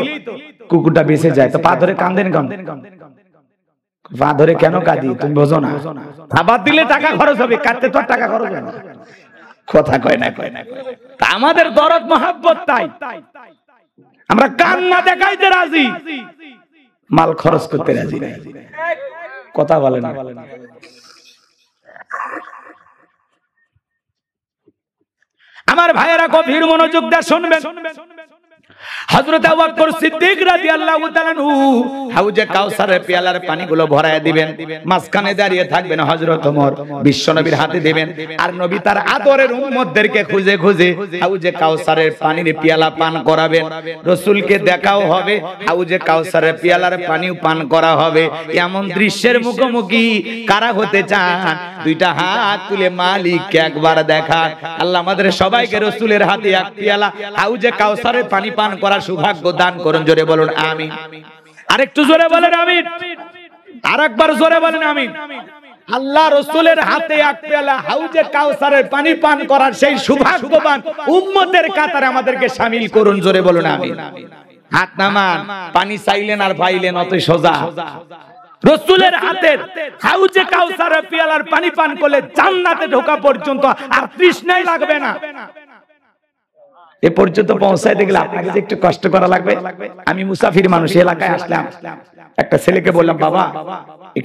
কুকুরটা বেঁচে যায়। তো পা ধরে কাঁদেন কেন? পা ধরে কেন কাঁদি তুমি বোঝো না? খাবার দিলে টাকা খরচ হবে, কাঁদতে তো টাকা খরচ হবে না। কথা কয় না? কয় না? তা আমাদের দরদ মহব্বত তাই আমরা কান্না দেখাইতে রাজি, মাল খরচ করতে রাজি নাই। কথা বলে না? আমার ভাইয়েরা গভীর মনোযোগ দিয়ে শুনবেন। হযরত আবু বকর সিদ্দিক রাদিয়াল্লাহু তাআলা আনহু হাউজে কাউসারের পেয়ালার পানিগুলো ভরায়া দিবেন। মাঝখানে দাঁড়িয়ে থাকবেন হযরত ওমর, বিশ্বনবীর হাতে দিবেন। আর নবী তার আদরের উম্মতদেরকে খুঁজে খুঁজে হাউজে কাউসারের পানির পেয়ালা পান করাবেন। রাসূলকে দেখাও হবে, হাউজে কাউসারের পেয়ালার পানিও পান করা হবে। এমন দৃশ্যের মুখোমুখি কারা হতে চান? দুইটা হাত তুলে মালিককে একবার দেখান। আল্লাহ আমাদের সবাইকে রাসূলের হাতে এক পেয়ালা হাউজে কাউসারের পানি পান করার সৌভাগ্য দান করুন। জোরে বলুন আমিন। আরেকটু জোরে বলেন আমিন। আরেকবার জোরে বলেন আমিন। আল্লাহ রাসূলের হাতে এক পেয়ালা হাউজে কাউসারের পানি পান করার সেই সৌভাগ্যবান উম্মতের কাতারে আমাদেরকে শামিল করুন। জোরে বলুন আমিন। হাত নামান, পানি চাইলেন আর পাইলেন, অত সোজা। রাসূলের হাতের হাউজে কাউসারের পেয়ালার পানি পান করলে জান্নাতে ঢোকা পর্যন্ত আর তৃষ্ণাই লাগবে না। এ পর্যন্ত পৌঁছাইতে গেলে আপনাকে যে একটু কষ্ট করা লাগবে। আমি মুসাফির মানুষ, এলাকায় আসলাম, একটা ছেলেকে বললাম, বাবা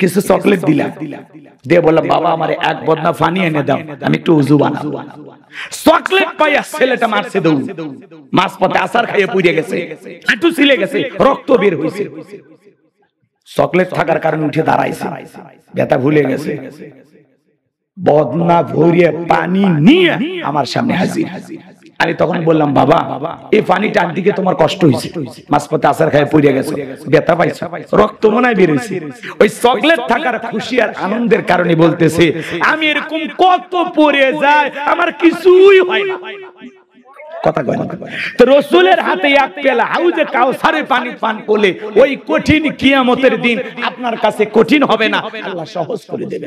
কিছু চকলেট দিলাম, দিয়ে বললাম, বাবা আমার এক বদনা পানি এনে দাও, আমি একটু উযু বানাবো। চকলেট পাইয়া ছেলেটা মারছে দৌড়, মাঝপথে আসার খাইয়ে পুড়ে গেছে, হাঁটু ছিলে গেছে, রক্ত বের হয়েছে। চকলেট থাকার কারণে উঠে দাঁড়াইছে, ব্যথা ভুলে গেছে। বদনা ভরিয়ে পানি নিয়ে আমার সামনে হাজির। আমি তখন বললাম, বাবা এই পানিটা আনতে তোমার কষ্ট হয়েছে, মাঝপথে আসার খায় পড়ে গেছে, ব্যথা পাইছো, রক্ত মনে হয় বেরিয়েছে। ওই চকলেট থাকার খুশি আর আনন্দের কারণে বলতেছে, আমি এরকম কত পড়ে যায়, আমার কিছুই হয় না। কথা কয় না? তো রাসূলের হাতে এক পেয়ালা হাউজে কাউসারের পানি পান করলে ওই কঠিন কিয়ামতের দিন আপনার কাছে কঠিন হবে না, আল্লাহ সহজ করে দেবেন।